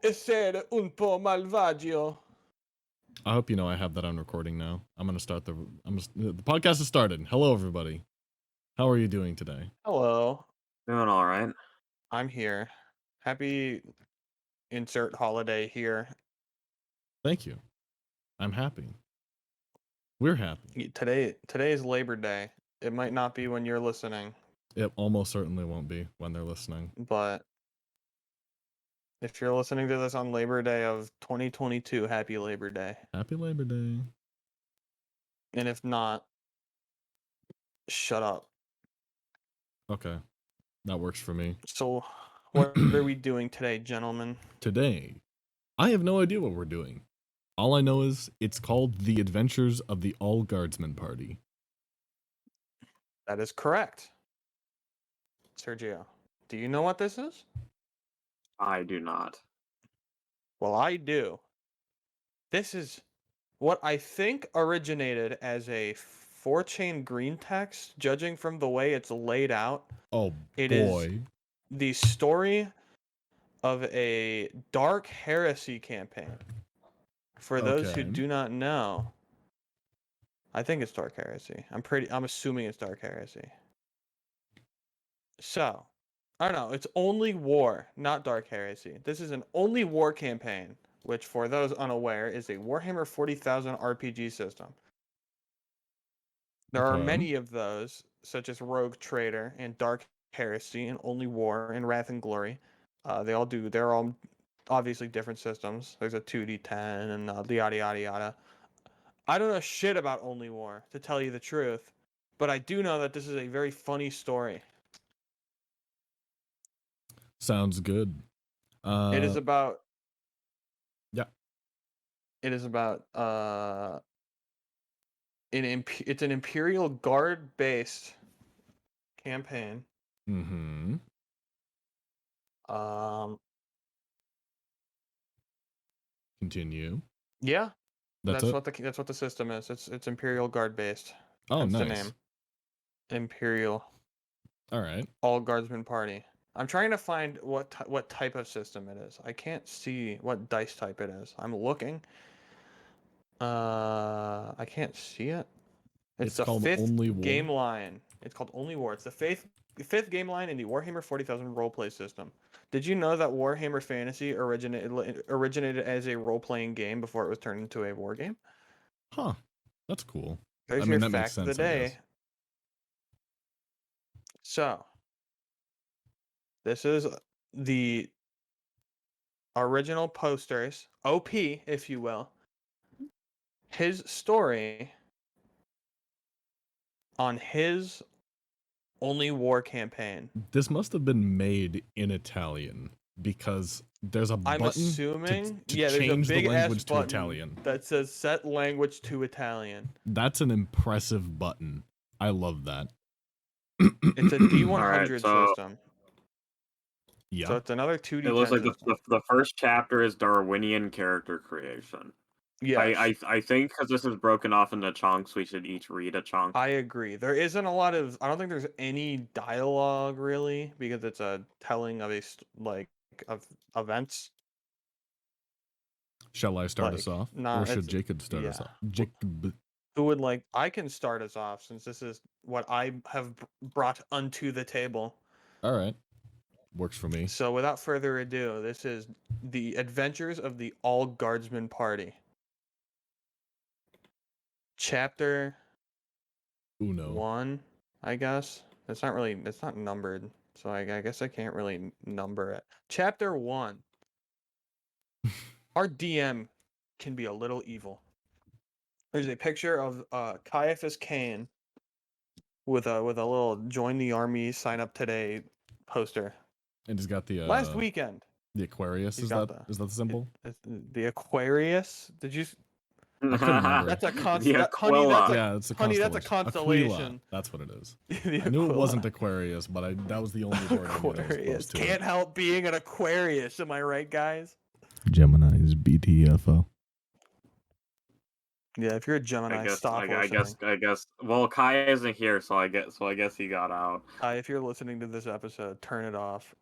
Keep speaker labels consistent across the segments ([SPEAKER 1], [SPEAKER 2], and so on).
[SPEAKER 1] essere un po' malvagio.
[SPEAKER 2] I hope you know I have that on recording now. I'm gonna start the podcast has started. Hello, everybody. How are you doing today?
[SPEAKER 1] Hello,
[SPEAKER 3] Doing all right.
[SPEAKER 1] I'm here. Happy insert holiday here.
[SPEAKER 2] Thank you. I'm happy. We're happy.
[SPEAKER 1] Today is Labor Day. It might not be when you're listening,
[SPEAKER 2] It almost certainly won't be when they're listening.
[SPEAKER 1] but if you're listening to this on Labor Day of 2022, happy Labor Day.
[SPEAKER 2] Happy Labor Day.
[SPEAKER 1] And if not, shut up.
[SPEAKER 2] Okay. That works for me.
[SPEAKER 1] So, what are we doing today, gentlemen?
[SPEAKER 2] Today, I have no idea what we're doing. All I know is it's called The Adventures of the All Guardsman Party.
[SPEAKER 1] That is correct. Sergio, do you know what this is?
[SPEAKER 3] I do not.
[SPEAKER 1] Well, I do. This is what I think originated as a 4-chain green text, judging from the way it's laid out.
[SPEAKER 2] Oh,
[SPEAKER 1] It
[SPEAKER 2] boy.
[SPEAKER 1] is the story of a dark heresy campaign. For those who
[SPEAKER 2] Okay.
[SPEAKER 1] do not know, I think it's dark heresy. I'm assuming it's dark heresy. So, I don't know, it's only war, not dark heresy. This is an only war campaign, which for those unaware is a Warhammer 40,000 RPG system. There are
[SPEAKER 2] Okay.
[SPEAKER 1] many of those, such as Rogue Trader and Dark Heresy and Only War and Wrath and Glory. They're all obviously different systems. There's a 2d10 and yada yada yada. I don't know shit about Only War, to tell you the truth, but I do know that this is a very funny story.
[SPEAKER 2] Sounds good.
[SPEAKER 1] It is about...
[SPEAKER 2] Yeah.
[SPEAKER 1] It is about it's an Imperial Guard based campaign.
[SPEAKER 2] Mm-hmm. Continue.
[SPEAKER 1] Yeah.
[SPEAKER 2] That's it?
[SPEAKER 1] That's what the system is. It's Imperial Guard based.
[SPEAKER 2] Oh,
[SPEAKER 1] That's
[SPEAKER 2] nice.
[SPEAKER 1] the name. Imperial
[SPEAKER 2] All right.
[SPEAKER 1] All Guardsman Party. I'm trying to find what type of system it is. I can't see what dice type it is. I'm looking. I can't see it. It's the
[SPEAKER 2] called
[SPEAKER 1] fifth
[SPEAKER 2] Only War?
[SPEAKER 1] game line. It's called Only War. It's the fifth game line in the Warhammer 40,000 roleplay system. Did you know that Warhammer Fantasy originated as a role-playing game before it was turned into a war game?
[SPEAKER 2] Huh. That's cool.
[SPEAKER 1] There's
[SPEAKER 2] I mean,
[SPEAKER 1] your
[SPEAKER 2] that makes
[SPEAKER 1] fact of the
[SPEAKER 2] sense, I
[SPEAKER 1] day.
[SPEAKER 2] guess.
[SPEAKER 1] So, this is the original posters, OP, if you will. His story on his Only War campaign.
[SPEAKER 2] This must have been made in Italian because there's a
[SPEAKER 1] I'm
[SPEAKER 2] button
[SPEAKER 1] assuming,
[SPEAKER 2] to
[SPEAKER 1] there's a
[SPEAKER 2] change the
[SPEAKER 1] big
[SPEAKER 2] language
[SPEAKER 1] ass
[SPEAKER 2] to
[SPEAKER 1] button
[SPEAKER 2] Italian.
[SPEAKER 1] that says set language to Italian.
[SPEAKER 2] That's an impressive button. I love that.
[SPEAKER 1] It's a D100
[SPEAKER 3] Alright, so-
[SPEAKER 1] system.
[SPEAKER 2] Yeah.
[SPEAKER 1] So it's another 2D10
[SPEAKER 3] It looks like
[SPEAKER 1] system.
[SPEAKER 3] the first chapter is Darwinian character creation.
[SPEAKER 1] Yes.
[SPEAKER 3] I think because this is broken off into chunks, we should each read a chunk.
[SPEAKER 1] I agree. There isn't a lot of... I don't think there's any dialogue, really, because it's a telling of of events.
[SPEAKER 2] Shall I start us off? Or should Jacob start us off? Jacob.
[SPEAKER 1] Who would like... I can start us off, since this is what I have brought unto the table.
[SPEAKER 2] All right. Works for me.
[SPEAKER 1] So without further ado, this is The Adventures of the All Guardsman Party. Chapter
[SPEAKER 2] Uno.
[SPEAKER 1] 1, I guess. It's not numbered, so I guess I can't really number it. Chapter 1. Our DM can be a little evil. There's a picture of Caiaphas Cain with a little join the army, sign up today poster.
[SPEAKER 2] And he's got the
[SPEAKER 1] Last weekend.
[SPEAKER 2] The Aquarius,
[SPEAKER 1] He's
[SPEAKER 2] is
[SPEAKER 1] got
[SPEAKER 2] that the symbol?
[SPEAKER 1] The Aquarius? Did you...
[SPEAKER 2] I couldn't remember.
[SPEAKER 1] That's a
[SPEAKER 3] The Aquila.
[SPEAKER 2] Yeah, it's a
[SPEAKER 1] honey,
[SPEAKER 2] constellation.
[SPEAKER 1] that's a constellation.
[SPEAKER 2] Aquila. That's what it is.
[SPEAKER 1] The
[SPEAKER 2] I knew it
[SPEAKER 1] Aquila.
[SPEAKER 2] wasn't Aquarius, but that was the only word I knew that was
[SPEAKER 1] Aquarius.
[SPEAKER 2] close to
[SPEAKER 1] Can't
[SPEAKER 2] it.
[SPEAKER 1] help being an Aquarius, am I right, guys?
[SPEAKER 2] Gemini is BTFO.
[SPEAKER 1] Yeah, if you're a Gemini, stop
[SPEAKER 3] I
[SPEAKER 1] listening.
[SPEAKER 3] guess. Well, Kai isn't here, so I guess he got out.
[SPEAKER 1] If you're listening to this episode, turn it off.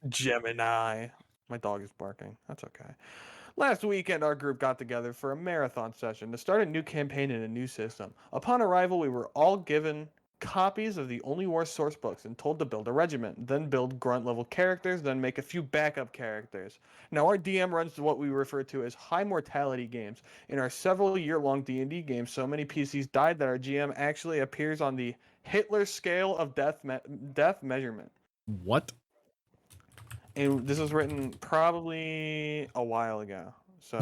[SPEAKER 1] Gemini. My dog is barking. That's okay. Last weekend, our group got together for a marathon session to start a new campaign in a new system. Upon arrival, we were all given copies of the Only War source books and told to build a regiment, then build grunt level characters, then make a few backup characters. Now our DM runs what we refer to as high mortality games. In our several year-long D&D games, so many PCs died that our GM actually appears on the Hitler scale of death measurement.
[SPEAKER 2] What?
[SPEAKER 1] And this was written probably a while ago. So,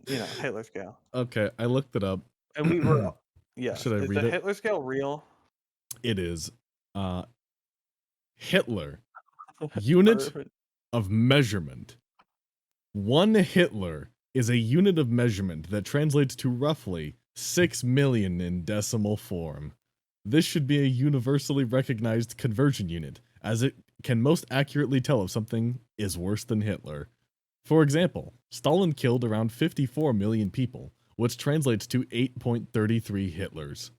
[SPEAKER 1] Hitler scale.
[SPEAKER 2] Okay, I looked it up.
[SPEAKER 1] And we were, yes.
[SPEAKER 2] Should I
[SPEAKER 1] Is
[SPEAKER 2] read
[SPEAKER 1] the
[SPEAKER 2] it?
[SPEAKER 1] Hitler scale real?
[SPEAKER 2] It is. Hitler. Unit of measurement. 1 Hitler is a unit of measurement that translates to roughly 6 million in decimal form. This should be a universally recognized conversion unit, as it can most accurately tell if something is worse than Hitler. For example, Stalin killed around 54 million people, which translates to 8.33 Hitlers.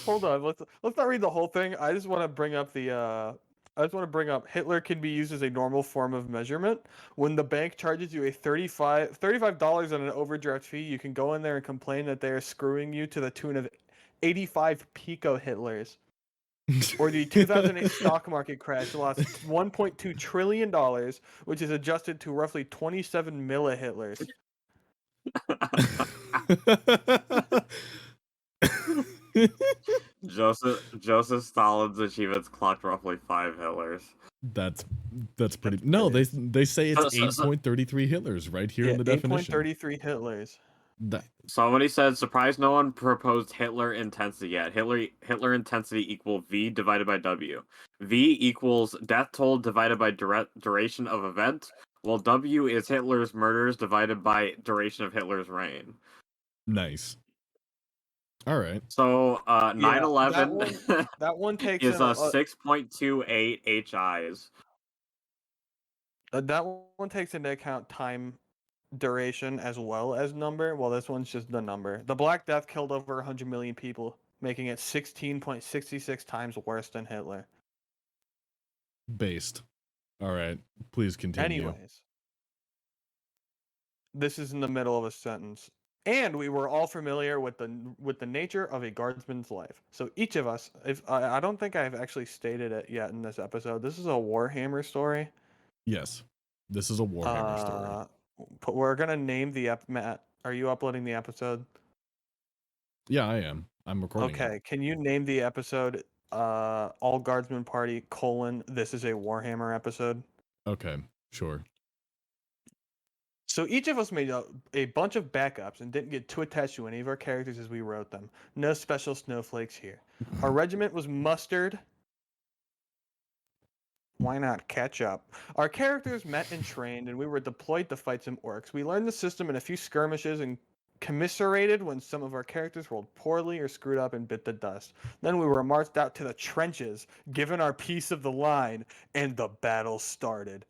[SPEAKER 1] Hold on, let's not read the whole thing. I just want to bring up Hitler can be used as a normal form of measurement. When the bank charges you a $35 on an overdraft fee, you can go in there and complain that they are screwing you to the tune of 85 pico Hitlers. Or the 2008 stock market crash lost $1.2 trillion, which is adjusted to roughly 27 millihitlers.
[SPEAKER 3] Joseph Stalin's achievements clocked roughly 5 Hitlers.
[SPEAKER 2] That's pretty. No, they say it's 8.33 Hitlers right here in the definition.
[SPEAKER 1] 8.33 Hitlers.
[SPEAKER 3] Somebody said, surprised no one proposed Hitler intensity yet. Hitler intensity equal V divided by W. V equals death toll divided by duration of event, while W is Hitler's murders divided by duration of Hitler's reign.
[SPEAKER 2] Nice. All right.
[SPEAKER 3] So 9/11
[SPEAKER 1] that one takes
[SPEAKER 3] is 6.28 HIs.
[SPEAKER 1] That one takes into account time duration as well as number, while this one's just the number. The Black Death killed over 100 million people, making it 16.66 times worse than Hitler.
[SPEAKER 2] Based. All right. Please continue.
[SPEAKER 1] Anyways, this is in the middle of a sentence. And we were all familiar with the nature of a guardsman's life. So each of us, I don't think I've actually stated it yet in this episode. This is a Warhammer story.
[SPEAKER 2] Yes, this is a Warhammer story.
[SPEAKER 1] We're gonna name the Matt. Are you uploading the episode?
[SPEAKER 2] Yeah, I am. I'm recording.
[SPEAKER 1] Okay, can you name the episode? All Guardsman Party : This is a Warhammer episode.
[SPEAKER 2] Okay, sure.
[SPEAKER 1] So each of us made a bunch of backups and didn't get too attached to any of our characters as we wrote them. No special snowflakes here. Our regiment was mustered. Why not catch up? Our characters met and trained, and we were deployed to fight some orcs. We learned the system in a few skirmishes and commiserated when some of our characters rolled poorly or screwed up and bit the dust. Then we were marched out to the trenches, given our piece of the line, and the battle started.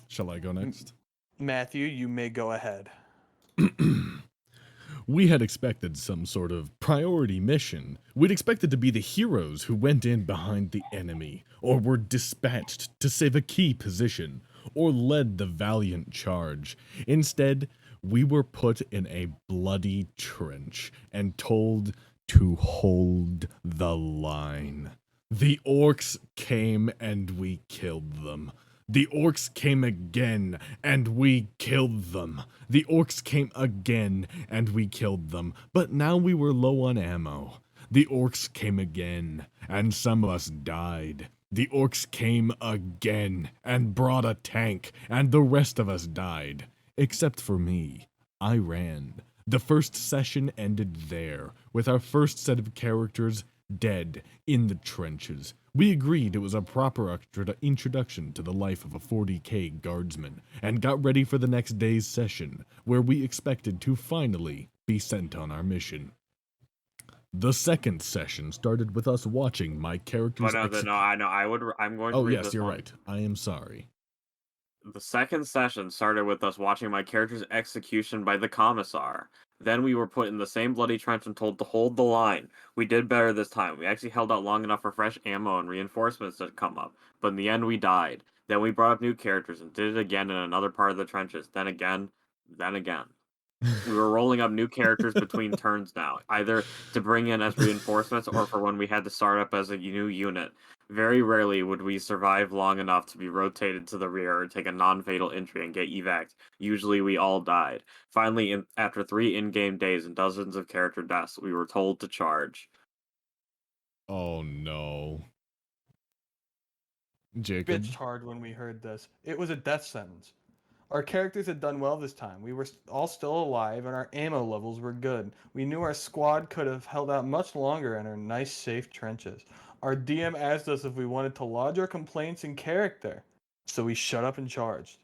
[SPEAKER 2] Shall I go next?
[SPEAKER 1] Matthew, you may go ahead.
[SPEAKER 2] We had expected some sort of priority mission. We'd expected to be the heroes who went in behind the enemy, or were dispatched to save a key position, or led the valiant charge. Instead, we were put in a bloody trench and told to hold the line. The orcs came and we killed them. The orcs came again, and we killed them. The orcs came again, and we killed them. But now we were low on ammo. The orcs came again, and some of us died. The orcs came again, and brought a tank, and the rest of us died. Except for me. I ran. The first session ended there, with our first set of characters dead in the trenches. We agreed it was a proper introduction to the life of a 40k guardsman, and got ready for the next day's session, where we expected to finally be sent on our mission. The second session started with us watching my character's...
[SPEAKER 3] I'm going to
[SPEAKER 2] Oh,
[SPEAKER 3] read
[SPEAKER 2] yes,
[SPEAKER 3] this
[SPEAKER 2] you're
[SPEAKER 3] one.
[SPEAKER 2] right. I am sorry.
[SPEAKER 3] The second session started with us watching my character's execution by the commissar. Then we were put in the same bloody trench and told to hold the line. We did better this time. We actually held out long enough for fresh ammo and reinforcements to come up, but in the end we died. Then we brought up new characters and did it again in another part of the trenches. Then again, then again. We were rolling up new characters between turns now, either to bring in as reinforcements or for when we had to start up as a new unit. Very rarely would we survive long enough to be rotated to the rear or take a non-fatal entry and get evac'd. Usually we all died. Finally, after 3 in-game days and dozens of character deaths, we were told to charge.
[SPEAKER 2] Oh no. Jacob?
[SPEAKER 1] Bitched hard when we heard this. It was a death sentence. Our characters had done well this time. We were all still alive, and our ammo levels were good. We knew our squad could have held out much longer in our nice, safe trenches. Our DM asked us if we wanted to lodge our complaints in character, so we shut up and charged.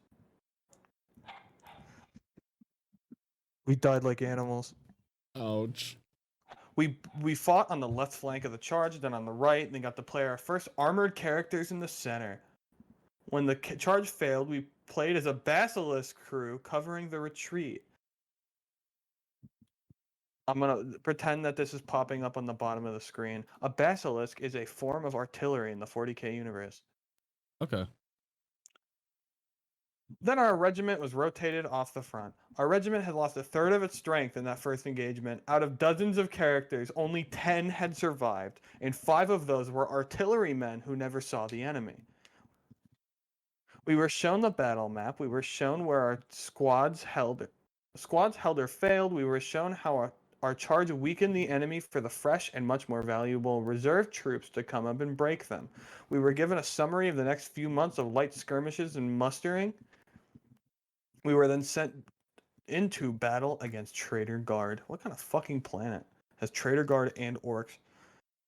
[SPEAKER 1] We died like animals.
[SPEAKER 2] Ouch.
[SPEAKER 1] We fought on the left flank of the charge, then on the right, then got to play our first armored characters in the center. When the charge failed, we played as a basilisk crew covering the retreat. I'm going to pretend that this is popping up on the bottom of the screen. A basilisk is a form of artillery in the 40k universe.
[SPEAKER 2] Okay.
[SPEAKER 1] Then our regiment was rotated off the front. Our regiment had lost a third of its strength in that first engagement. Out of dozens of characters, only 10 had survived, and 5 of those were artillerymen who never saw the enemy. We were shown the battle map. We were shown where our squads held or failed. We were shown how our charge weakened the enemy for the fresh and much more valuable reserve troops to come up and break them. We were given a summary of the next few months of light skirmishes and mustering. We were then sent into battle against Traitor Guard. What kind of fucking planet has Traitor Guard and orcs?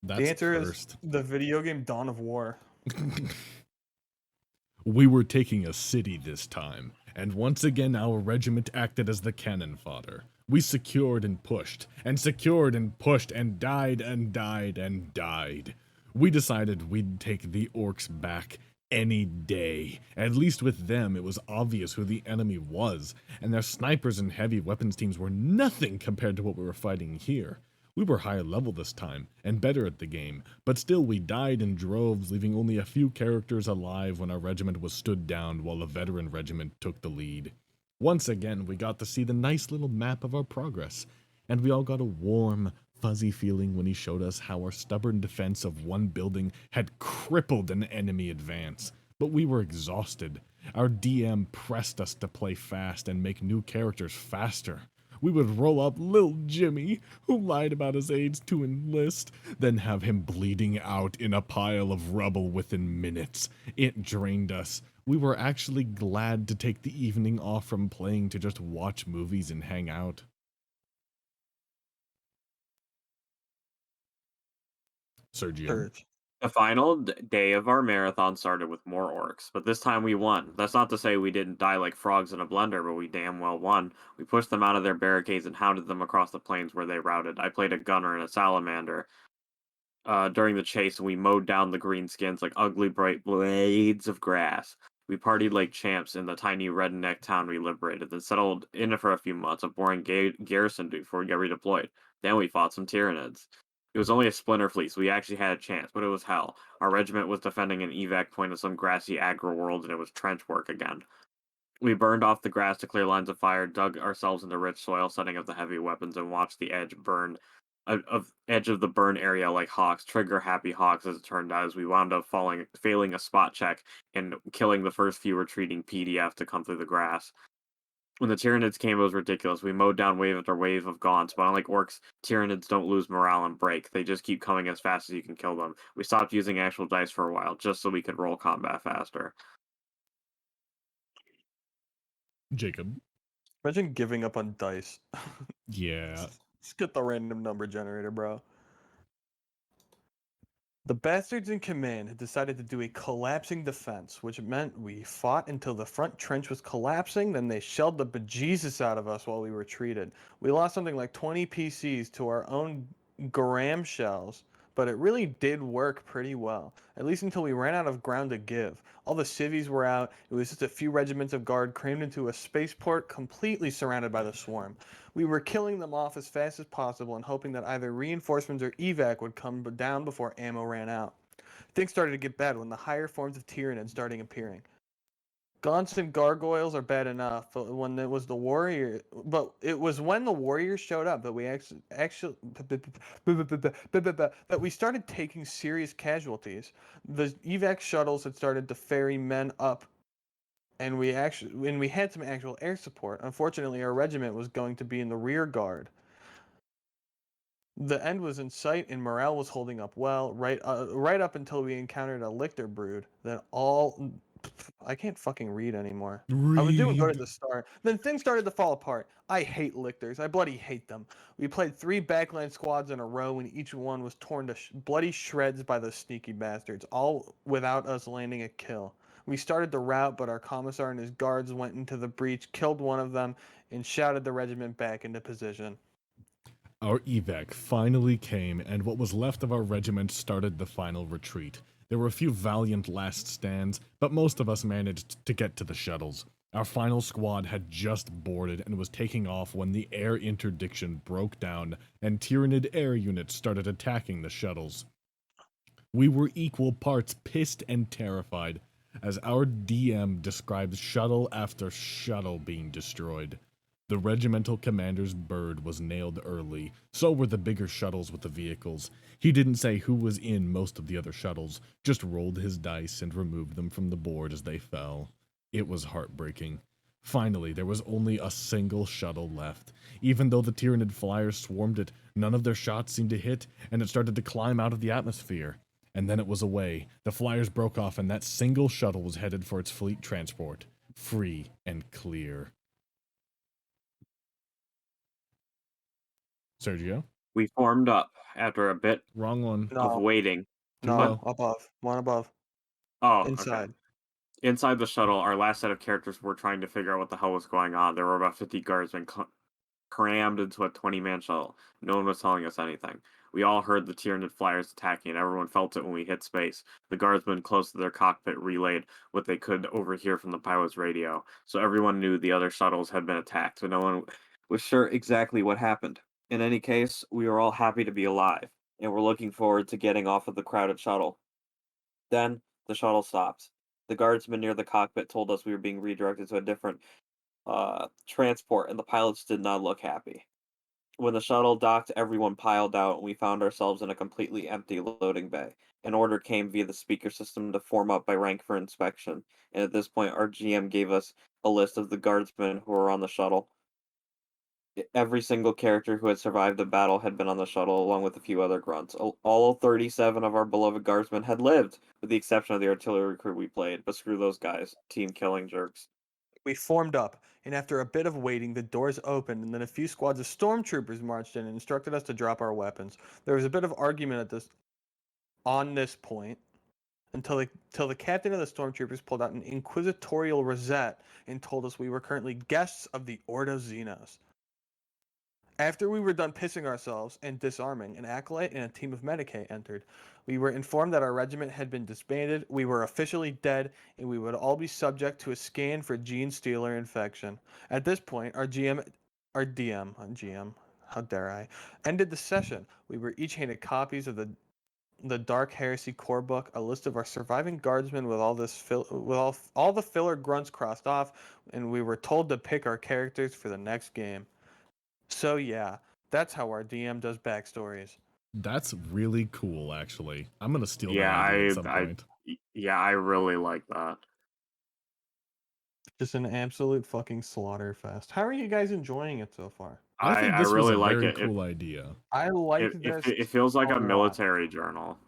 [SPEAKER 2] That's
[SPEAKER 1] The answer
[SPEAKER 2] cursed.
[SPEAKER 1] is the video game Dawn of War.
[SPEAKER 2] We were taking a city this time, and once again our regiment acted as the cannon fodder. We secured and pushed, and secured and pushed, and died and died and died. We decided we'd take the orcs back any day. At least with them, it was obvious who the enemy was, and their snipers and heavy weapons teams were nothing compared to what we were fighting here. We were higher level this time, and better at the game, but still we died in droves, leaving only a few characters alive when our regiment was stood down while a veteran regiment took the lead. Once again, we got to see the nice little map of our progress, and we all got a warm, fuzzy feeling when he showed us how our stubborn defense of one building had crippled an enemy advance. But we were exhausted. Our DM pressed us to play fast and make new characters faster. We would roll up Lil Jimmy, who lied about his age to enlist, then have him bleeding out in a pile of rubble within minutes. It drained us. We were actually glad to take the evening off from playing to just watch movies and hang out. Sergio.
[SPEAKER 3] The final day of our marathon started with more orcs, but this time we won. That's not to say we didn't die like frogs in a blender, but we damn well won. We pushed them out of their barricades and hounded them across the plains where they routed. I played a gunner and a salamander during the chase, and we mowed down the greenskins like ugly bright blades of grass. We partied like champs in the tiny redneck town we liberated, then settled in it for a few months, a boring garrison before we got redeployed. Then we fought some Tyranids. It was only a splinter fleet, so we actually had a chance, but it was hell. Our regiment was defending an evac point of some grassy agro world, and it was trench work again. We burned off the grass to clear lines of fire, dug ourselves into rich soil, setting up the heavy weapons, and watched the edge of the burn area like hawks, trigger happy hawks as it turned out, as we wound up failing a spot check and killing the first few retreating PDF to come through the grass. When the Tyranids came, it was ridiculous. We mowed down wave after wave of gaunts, but unlike orcs, Tyranids don't lose morale and break. They just keep coming as fast as you can kill them. We stopped using actual dice for a while, just so we could roll combat faster.
[SPEAKER 2] Jacob.
[SPEAKER 1] Imagine giving up on dice.
[SPEAKER 2] Yeah.
[SPEAKER 1] Let's get the random number generator, bro. The bastards in command had decided to do a collapsing defense, which meant we fought until the front trench was collapsing, then they shelled the bejesus out of us while we retreated. We lost something like 20 PCs to our own Graham shells, but it really did work pretty well, at least until we ran out of ground to give. All the civvies were out, it was just a few regiments of guard crammed into a spaceport completely surrounded by the swarm. We were killing them off as fast as possible and hoping that either reinforcements or evac would come down before ammo ran out. Things started to get bad when the higher forms of Tyranid started appearing. Gaunts and gargoyles are bad enough, but when it was it was when the warriors showed up that we actually that we started taking serious casualties. The evac shuttles had started to ferry men up, and we had some actual air support. Unfortunately, our regiment was going to be in the rear guard. The end was in sight, and morale was holding up well, right up until we encountered a Lichter brood. I can't fucking read anymore. I was doing good at the start. Then things started to fall apart. I hate Lichters. I bloody hate them. We played 3 backline squads in a row, and each one was torn to bloody shreds by those sneaky bastards, all without us landing a kill. We started the rout, but our commissar and his guards went into the breach, killed one of them, and shouted the regiment back into position.
[SPEAKER 2] Our evac finally came, and what was left of our regiment started the final retreat. There were a few valiant last stands, but most of us managed to get to the shuttles. Our final squad had just boarded and was taking off when the air interdiction broke down and Tyranid air units started attacking the shuttles. We were equal parts pissed and terrified, as our DM described shuttle after shuttle being destroyed. The regimental commander's bird was nailed early, so were the bigger shuttles with the vehicles. He didn't say who was in most of the other shuttles, just rolled his dice and removed them from the board as they fell. It was heartbreaking. Finally, there was only a single shuttle left. Even though the Tyranid flyers swarmed it, none of their shots seemed to hit, and it started to climb out of the atmosphere. And then it was away. The flyers broke off, and that single shuttle was headed for its fleet transport, free and clear. Sergio?
[SPEAKER 3] We formed up after a bit
[SPEAKER 2] Wrong one.
[SPEAKER 3] of waiting.
[SPEAKER 1] No,
[SPEAKER 2] low.
[SPEAKER 1] above. One above.
[SPEAKER 3] Oh,
[SPEAKER 1] Inside.
[SPEAKER 3] Okay. Inside the shuttle, our last set of characters were trying to figure out what the hell was going on. There were about 50 guardsmen crammed into a 20-man shuttle. No one was telling us anything. We all heard the Tyranid flyers attacking, and everyone felt it when we hit space. The guardsmen close to their cockpit relayed what they could overhear from the pilot's radio, so everyone knew the other shuttles had been attacked, but no one was sure exactly what happened. In any case, we were all happy to be alive, and were looking forward to getting off of the crowded shuttle. Then, the shuttle stopped. The guardsman near the cockpit told us we were being redirected to a different transport, and the pilots did not look happy. When the shuttle docked, everyone piled out, and we found ourselves in a completely empty loading bay. An order came via the speaker system to form up by rank for inspection, and at this point, our GM gave us a list of the guardsmen who were on the shuttle. Every single character who had survived the battle had been on the shuttle, along with a few other grunts. All 37 of our beloved guardsmen had lived, with the exception of the artillery crew we played, but screw those guys. Team killing jerks.
[SPEAKER 1] We formed up, and after a bit of waiting, the doors opened, and then a few squads of stormtroopers marched in and instructed us to drop our weapons. There was a bit of argument on this point, until the captain of the stormtroopers pulled out an inquisitorial rosette and told us we were currently guests of the Ordo Xenos. After we were done pissing ourselves and disarming, an acolyte and a team of Medicae entered. We were informed that our regiment had been disbanded, we were officially dead, and we would all be subject to a scan for gene stealer infection. At this point, our DM, how dare I, ended the session. We were each handed copies of the Dark Heresy core book, a list of our surviving guardsmen with all the filler grunts crossed off, and we were told to pick our characters for the next game. So yeah, that's how our DM does backstories.
[SPEAKER 2] That's really cool, actually. I'm gonna steal that
[SPEAKER 3] Yeah,
[SPEAKER 2] idea at some point.
[SPEAKER 3] I really like that.
[SPEAKER 1] Just an absolute fucking slaughter fest. How are you guys enjoying it so far?
[SPEAKER 2] I think
[SPEAKER 3] I
[SPEAKER 2] this was
[SPEAKER 3] really
[SPEAKER 2] a
[SPEAKER 3] like
[SPEAKER 2] very
[SPEAKER 3] it.
[SPEAKER 2] cool idea.
[SPEAKER 1] I like this.
[SPEAKER 3] It feels like a
[SPEAKER 1] lot.
[SPEAKER 3] military journal.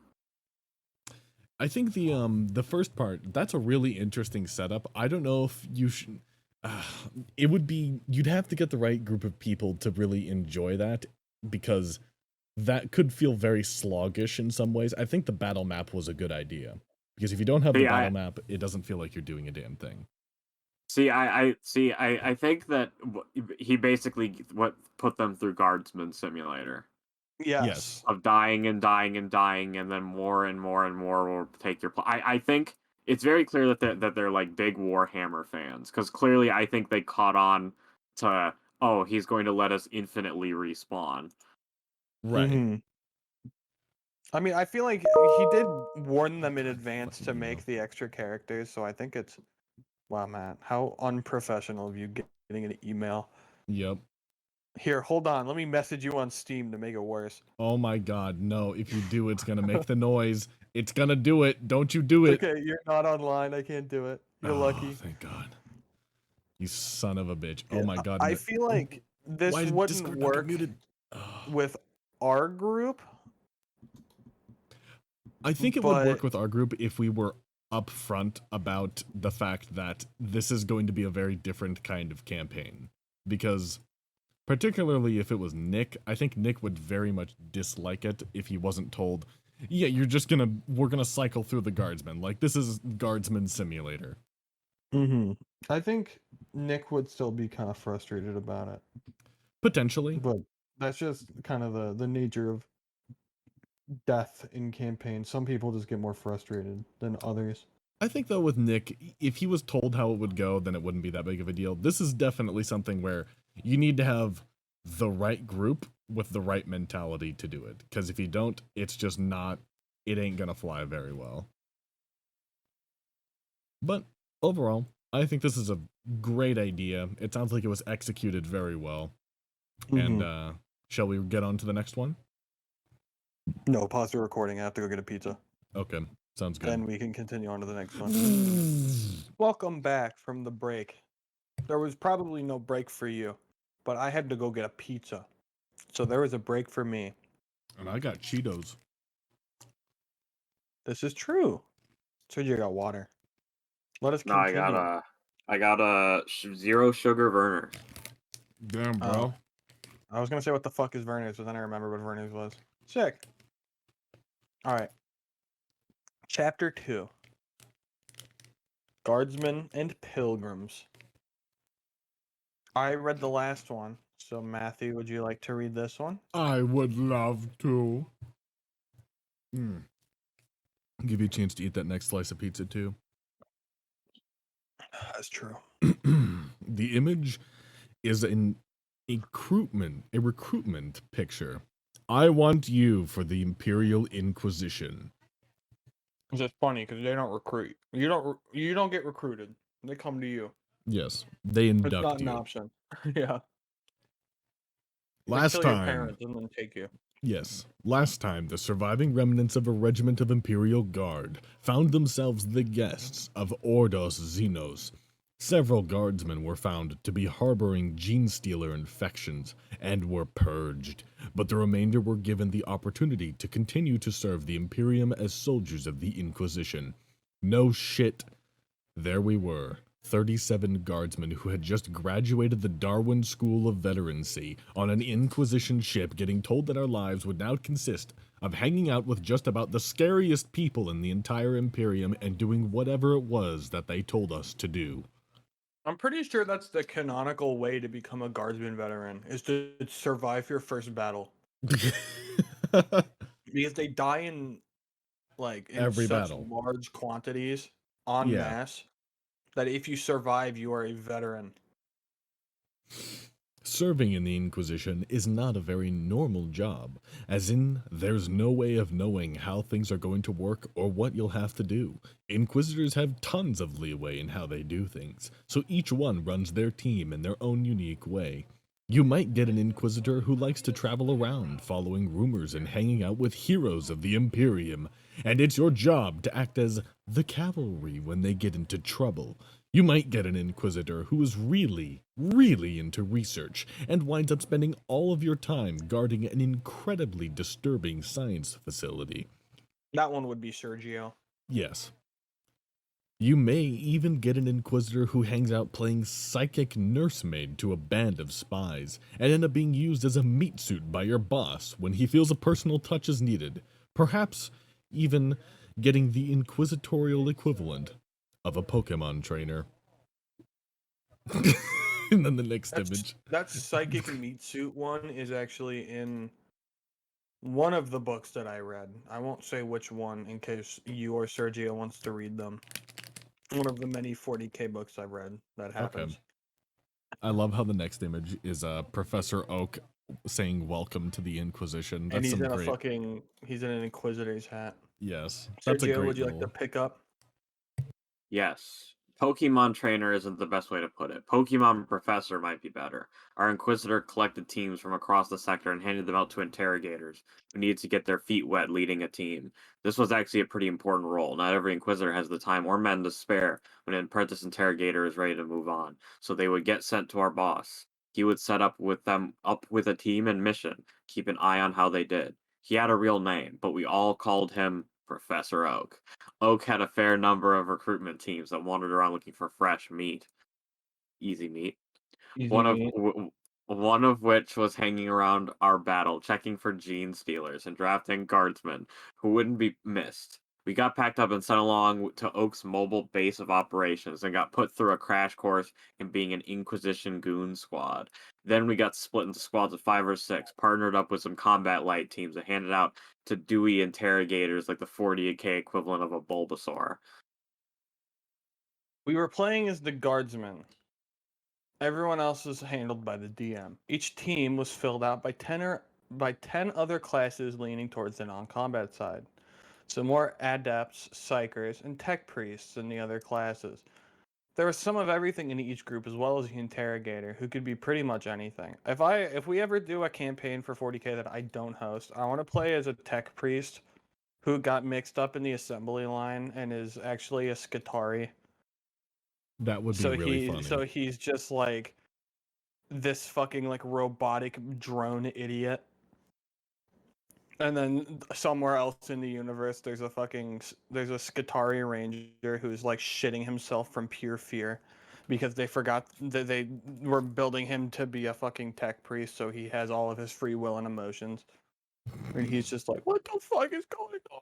[SPEAKER 2] I think the first part, that's a really interesting setup. I don't know if you should. It would be, you'd have to get the right group of people to really enjoy that, because that could feel very sluggish in some ways. I think the battle map was a good idea, because if you don't have the battle map, it doesn't feel like you're doing a damn thing.
[SPEAKER 3] I think that he basically put them through Guardsman Simulator.
[SPEAKER 1] Yes.
[SPEAKER 3] of dying and dying and dying, and then more and more and more will take your I think it's very clear that they're like big Warhammer fans, because clearly I think they caught on to, oh, he's going to let us infinitely respawn.
[SPEAKER 2] Right.
[SPEAKER 1] Mm-hmm. I mean, I feel like he did warn them in advance to make the extra characters, so I think it's... Wow, Matt, how unprofessional of you getting an email.
[SPEAKER 2] Yep.
[SPEAKER 1] Here, hold on. Let me message you on Steam to make it worse.
[SPEAKER 2] Oh my god, no. If you do, it's gonna make the noise. It's gonna do it. Don't you do it.
[SPEAKER 1] Okay, you're not online. I can't do it. You're lucky.
[SPEAKER 2] Thank god. You son of a bitch.
[SPEAKER 1] Yeah,
[SPEAKER 2] Oh my god.
[SPEAKER 1] I feel like this
[SPEAKER 2] Why did
[SPEAKER 1] wouldn't
[SPEAKER 2] Discord not get
[SPEAKER 1] work
[SPEAKER 2] muted?
[SPEAKER 1] with our group.
[SPEAKER 2] I think it would
[SPEAKER 1] but-
[SPEAKER 2] work with our group if we were upfront about the fact that this is going to be a very different kind of campaign. Because, particularly if it was Nick, I think Nick would very much dislike it if he wasn't told, yeah, we're gonna cycle through the Guardsmen. Like, this is Guardsman Simulator.
[SPEAKER 1] Mm-hmm. I think Nick would still be kind of frustrated about it.
[SPEAKER 2] Potentially.
[SPEAKER 1] But that's just kind of the nature of death in campaigns. Some people just get more frustrated than others.
[SPEAKER 2] I think, though, with Nick, if he was told how it would go, then it wouldn't be that big of a deal. This is definitely something where you need to have the right group with the right mentality to do it. Because if you don't, it's just not... It ain't gonna fly very well. But, overall, I think this is a great idea. It sounds like it was executed very well.
[SPEAKER 1] Mm-hmm.
[SPEAKER 2] And, shall we get on to the next one?
[SPEAKER 1] No, pause the recording. I have to go get a pizza.
[SPEAKER 2] Okay, sounds good.
[SPEAKER 1] Then we can continue on to the next one. Welcome back from the break. There was probably no break for you, but I had to go get a pizza. So there was a break for me.
[SPEAKER 2] And I got Cheetos.
[SPEAKER 1] This is true. Sergio got water. Let us
[SPEAKER 3] No,
[SPEAKER 1] continue.
[SPEAKER 3] I got a zero sugar Werner.
[SPEAKER 2] Damn, bro.
[SPEAKER 1] Oh. I was going to say what the fuck is Verner's, but then I remember what Verner's was. Sick. Alright. Chapter 2. Guardsmen and Pilgrims. I read the last one, so Matthew, would you like to read this one?
[SPEAKER 2] I would love to. Give you a chance to eat that next slice of pizza, too.
[SPEAKER 1] That's true.
[SPEAKER 2] The image is a recruitment picture. I want you for the Imperial Inquisition.
[SPEAKER 1] It's just funny because they don't recruit. You don't get recruited. They come to you.
[SPEAKER 2] Yes, they
[SPEAKER 1] It's
[SPEAKER 2] induct
[SPEAKER 1] not an
[SPEAKER 2] you.
[SPEAKER 1] option. Yeah.
[SPEAKER 2] Last
[SPEAKER 1] They kill your
[SPEAKER 2] time,
[SPEAKER 1] parents and then take you.
[SPEAKER 2] yes, last time the surviving remnants of a regiment of Imperial Guard found themselves the guests of Ordos Xenos. Several guardsmen were found to be harboring gene-stealer infections and were purged, but the remainder were given the opportunity to continue to serve the Imperium as soldiers of the Inquisition. No shit. There we were, 37 guardsmen who had just graduated the Darwin School of Veterancy on an Inquisition ship, getting told that our lives would now consist of hanging out with just about the scariest people in the entire Imperium and doing whatever it was that they told us to do.
[SPEAKER 1] I'm pretty sure that's the canonical way to become a Guardsman veteran, is to survive your first battle. Because they die in
[SPEAKER 2] Every
[SPEAKER 1] such
[SPEAKER 2] battle.
[SPEAKER 1] large quantities en
[SPEAKER 2] Yeah.
[SPEAKER 1] masse that if you survive, you are a veteran.
[SPEAKER 2] Serving in the Inquisition is not a very normal job, as in, there's no way of knowing how things are going to work or what you'll have to do. Inquisitors have tons of leeway in how they do things, so each one runs their team in their own unique way. You might get an Inquisitor who likes to travel around, following rumors and hanging out with heroes of the Imperium, and it's your job to act as the cavalry when they get into trouble. You might get an Inquisitor who is really, really into research and winds up spending all of your time guarding an incredibly disturbing science facility.
[SPEAKER 1] That one would be Sergio.
[SPEAKER 2] Yes. You may even get an Inquisitor who hangs out playing psychic nursemaid to a band of spies and end up being used as a meat suit by your boss when he feels a personal touch is needed, perhaps even getting the inquisitorial equivalent of a Pokemon trainer. And then the next image.
[SPEAKER 1] That psychic meat suit one is actually in One of the books that I read. I won't say which one in case you or Sergio wants to read them. One of the many 40k books I've read that happens.
[SPEAKER 2] Okay. I love how the next image is Professor Oak saying "Welcome to the Inquisition." That's
[SPEAKER 1] And he's
[SPEAKER 2] some
[SPEAKER 1] in
[SPEAKER 2] great.
[SPEAKER 1] he's in an Inquisitor's hat.
[SPEAKER 2] Yes, that's a
[SPEAKER 1] Sergio,
[SPEAKER 2] great
[SPEAKER 1] would you like to
[SPEAKER 2] little.
[SPEAKER 1] pick up?
[SPEAKER 3] Yes. Pokemon trainer isn't the best way to put it. Pokemon professor might be better. Our Inquisitor collected teams from across the sector and handed them out to interrogators who needed to get their feet wet leading a team. This was actually a pretty important role. Not every Inquisitor has the time or men to spare when an apprentice interrogator is ready to move on, so they would get sent to our boss. He would set up with a team and mission, keep an eye on how they did. He had a real name, but we all called him Professor Oak. Oak had a fair number of recruitment teams that wandered around looking for fresh meat. Easy meat.
[SPEAKER 1] Easy
[SPEAKER 3] One of
[SPEAKER 1] meat.
[SPEAKER 3] one of which was hanging around our battle, checking for gene stealers and drafting guardsmen who wouldn't be missed. We got packed up and sent along to Oak's mobile base of operations and got put through a crash course in being an Inquisition goon squad. Then we got split into squads of 5 or 6, partnered up with some combat light teams and handed out to Dewey interrogators like the 40k equivalent of a Bulbasaur.
[SPEAKER 1] We were playing as the Guardsmen. Everyone else was handled by the DM. Each team was filled out by 10 other classes leaning towards the non-combat side. So more adepts, psychers, and tech priests than the other classes. There was some of everything in each group, as well as the interrogator, who could be pretty much anything. If we ever do a campaign for 40k that I don't host, I want to play as a tech priest who got mixed up in the assembly line and is actually a Skitari.
[SPEAKER 2] That would be really funny.
[SPEAKER 1] He's just like this fucking like robotic drone idiot. And then somewhere else in the universe, there's a Skitari ranger who's like shitting himself from pure fear because they forgot that they were building him to be a fucking tech priest, so he has all of his free will and emotions. And he's just like, what the fuck is going on?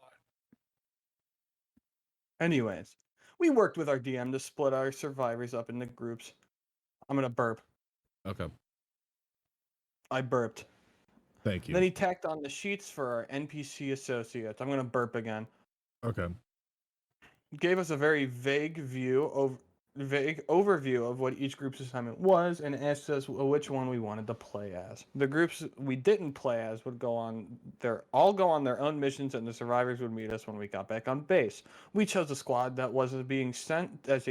[SPEAKER 1] Anyways, we worked with our DM to split our survivors up into groups. I'm gonna burp.
[SPEAKER 2] Okay,
[SPEAKER 1] I burped.
[SPEAKER 2] thank you.
[SPEAKER 1] Then he tacked on the sheets for our NPC associates. I'm gonna burp again.
[SPEAKER 2] Okay.
[SPEAKER 1] Gave us a very vague overview of what each group's assignment was, and asked us which one we wanted to play as. The groups we didn't play as would go on their own missions, and the survivors would meet us when we got back on base. We chose a squad that was being sent as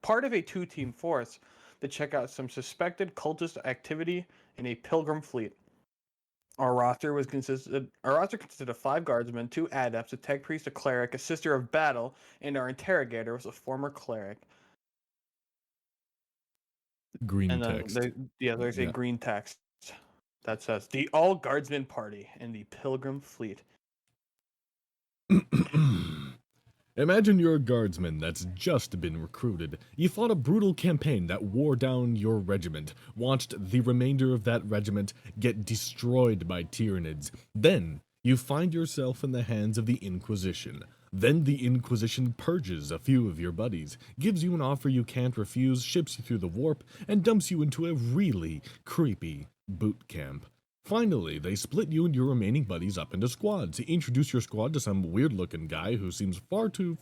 [SPEAKER 1] part of a 2-team force to check out some suspected cultist activity in a Pilgrim Fleet. Our roster consisted of 5 guardsmen, 2 adepts, a tech priest, a cleric, a sister of battle, and our interrogator was a former cleric.
[SPEAKER 2] Green
[SPEAKER 1] And then
[SPEAKER 2] text.
[SPEAKER 1] there's a green text that says the All Guardsman Party and the Pilgrim Fleet.
[SPEAKER 2] Imagine you're a guardsman that's just been recruited. You fought a brutal campaign that wore down your regiment, watched the remainder of that regiment get destroyed by Tyranids. Then, you find yourself in the hands of the Inquisition. Then the Inquisition purges a few of your buddies, gives you an offer you can't refuse, ships you through the warp, and dumps you into a really creepy boot camp. Finally, they split you and your remaining buddies up into squads. Introduce your squad to some weird-looking guy who seems far too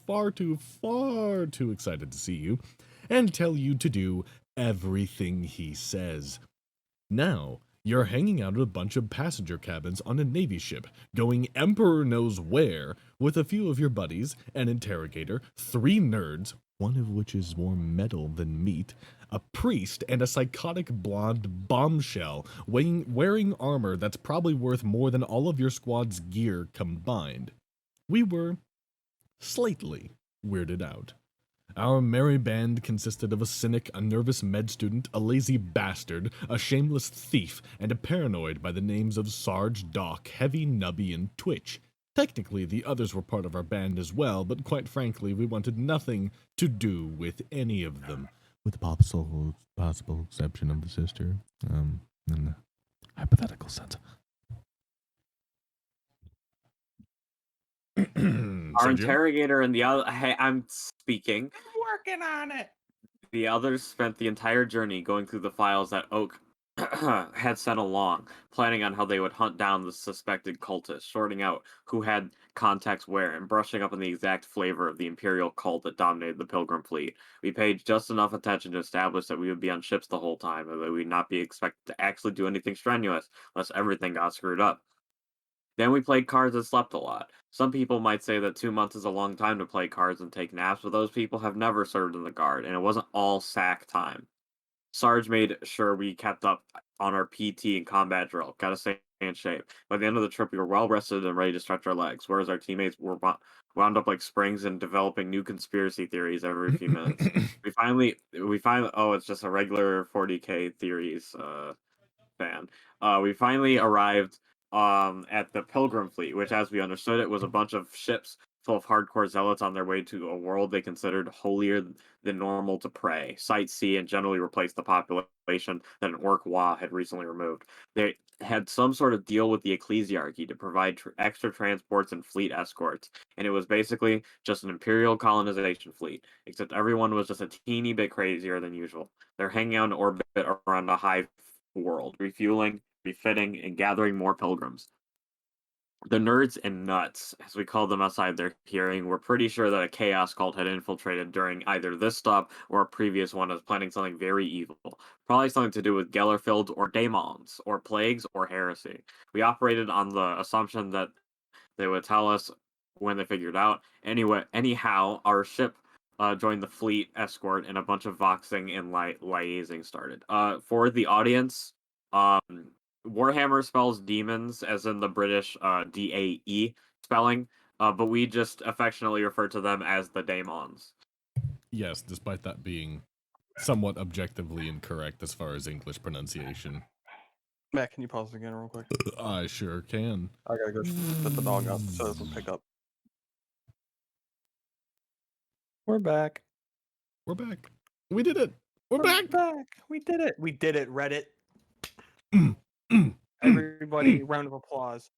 [SPEAKER 2] excited to see you, and tell you to do everything he says. Now, you're hanging out at a bunch of passenger cabins on a Navy ship, going Emperor knows where, with a few of your buddies, an interrogator, 3 nerds, one of which is more metal than meat, a priest, and a psychotic blonde bombshell wearing armor that's probably worth more than all of your squad's gear combined. We were slightly weirded out. Our merry band consisted of a cynic, a nervous med student, a lazy bastard, a shameless thief, and a paranoid by the names of Sarge, Doc, Heavy, Nubby, and Twitch. Technically, the others were part of our band as well, but quite frankly, we wanted nothing to do with any of them. With the possible exception of the sister, in the hypothetical sense.
[SPEAKER 3] Our interrogator and the other. Hey, I'm speaking.
[SPEAKER 1] I'm working on it.
[SPEAKER 3] The others spent the entire journey going through the files that Oak had sent along, planning on how they would hunt down the suspected cultists, sorting out who had contacts where, and brushing up on the exact flavor of the Imperial cult that dominated the Pilgrim Fleet. We paid just enough attention to establish that we would be on ships the whole time, and that we'd not be expected to actually do anything strenuous, unless everything got screwed up. Then we played cards and slept a lot. Some people might say that 2 months is a long time to play cards and take naps, but those people have never served in the Guard, and it wasn't all sack time. Sarge made sure we kept up on our PT and combat drill. Gotta stay in shape. By the end of the trip, we were well rested and ready to stretch our legs, whereas our teammates were wound up like springs and developing new conspiracy theories every few minutes. Oh, it's just a regular 40k theories fan. We finally arrived at the Pilgrim Fleet, which, as we understood it, was a bunch of ships full of hardcore zealots on their way to a world they considered holier than normal to prey, sightsee, and generally replace the population that an Orc Wa had recently removed. They had some sort of deal with the ecclesiarchy to provide extra transports and fleet escorts, and it was basically just an imperial colonization fleet, except everyone was just a teeny bit crazier than usual. They're hanging out in orbit around a hive world, refueling, refitting, and gathering more pilgrims. The nerds and nuts, as we called them outside their hearing, were pretty sure that a chaos cult had infiltrated during either this stop or a previous one, as planning something very evil. Probably something to do with Gellerfields or daemons, or plagues, or heresy. We operated on the assumption that they would tell us when they figured out. Anyhow, our ship joined the fleet escort, and a bunch of voxing and liaising started. For the audience, Warhammer spells demons as in the British DAE spelling, but we just affectionately refer to them as the daemons.
[SPEAKER 2] Yes, despite that being somewhat objectively incorrect as far as English pronunciation.
[SPEAKER 1] Matt, can you pause again real quick?
[SPEAKER 2] I sure can.
[SPEAKER 1] I gotta go set the dog up so it doesn't pick up. We're back.
[SPEAKER 2] We're back. We did it. We're back.
[SPEAKER 1] We did it. We did it, Reddit. Everybody, round of applause.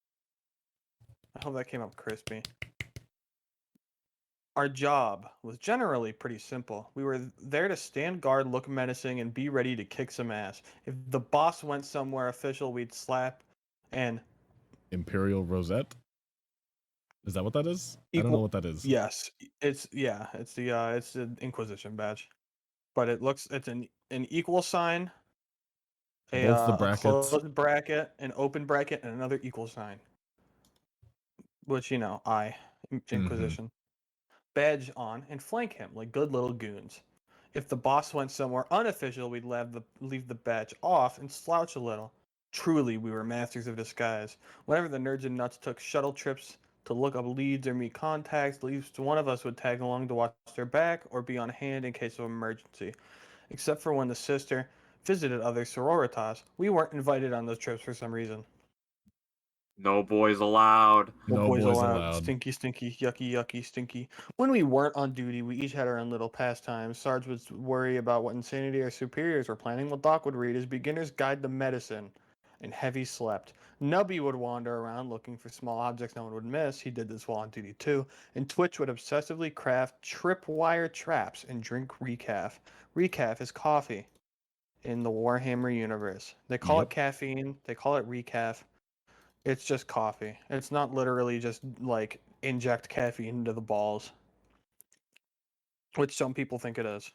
[SPEAKER 1] I hope that came up crispy. Our job was generally pretty simple. We were there to stand guard, look menacing, and be ready to kick some ass. If the boss went somewhere official, we'd slap and...
[SPEAKER 2] Imperial Rosette? Is that what that is? I don't know what that is.
[SPEAKER 1] Yes, it's the Inquisition badge, but it's an equal sign,
[SPEAKER 2] Both the
[SPEAKER 1] a
[SPEAKER 2] brackets.
[SPEAKER 1] closed bracket, an open bracket, and another equal sign. Which Inquisition. Badge on and flank him like good little goons. If the boss went somewhere unofficial, we'd leave the badge off and slouch a little. Truly, we were masters of disguise. Whenever the nerds and nuts took shuttle trips to look up leads or meet contacts, at least one of us would tag along to watch their back or be on hand in case of emergency. Except for when the sister visited other sororitas, we weren't invited on those trips for some reason.
[SPEAKER 3] No boys allowed.
[SPEAKER 2] No boys allowed.
[SPEAKER 1] Stinky, stinky, yucky, yucky, stinky. When we weren't on duty, we each had our own little pastimes. Sarge would worry about what insanity our superiors were planning, while Doc would read his beginner's guide to medicine, and Heavy slept. Nubby would wander around looking for small objects no one would miss. He did this while on duty too. And Twitch would obsessively craft tripwire traps and drink recaf. Recaf is coffee in the Warhammer universe. They call it caffeine. They call it recaf. It's just coffee. It's not literally just like inject caffeine into the balls, which some people think it is.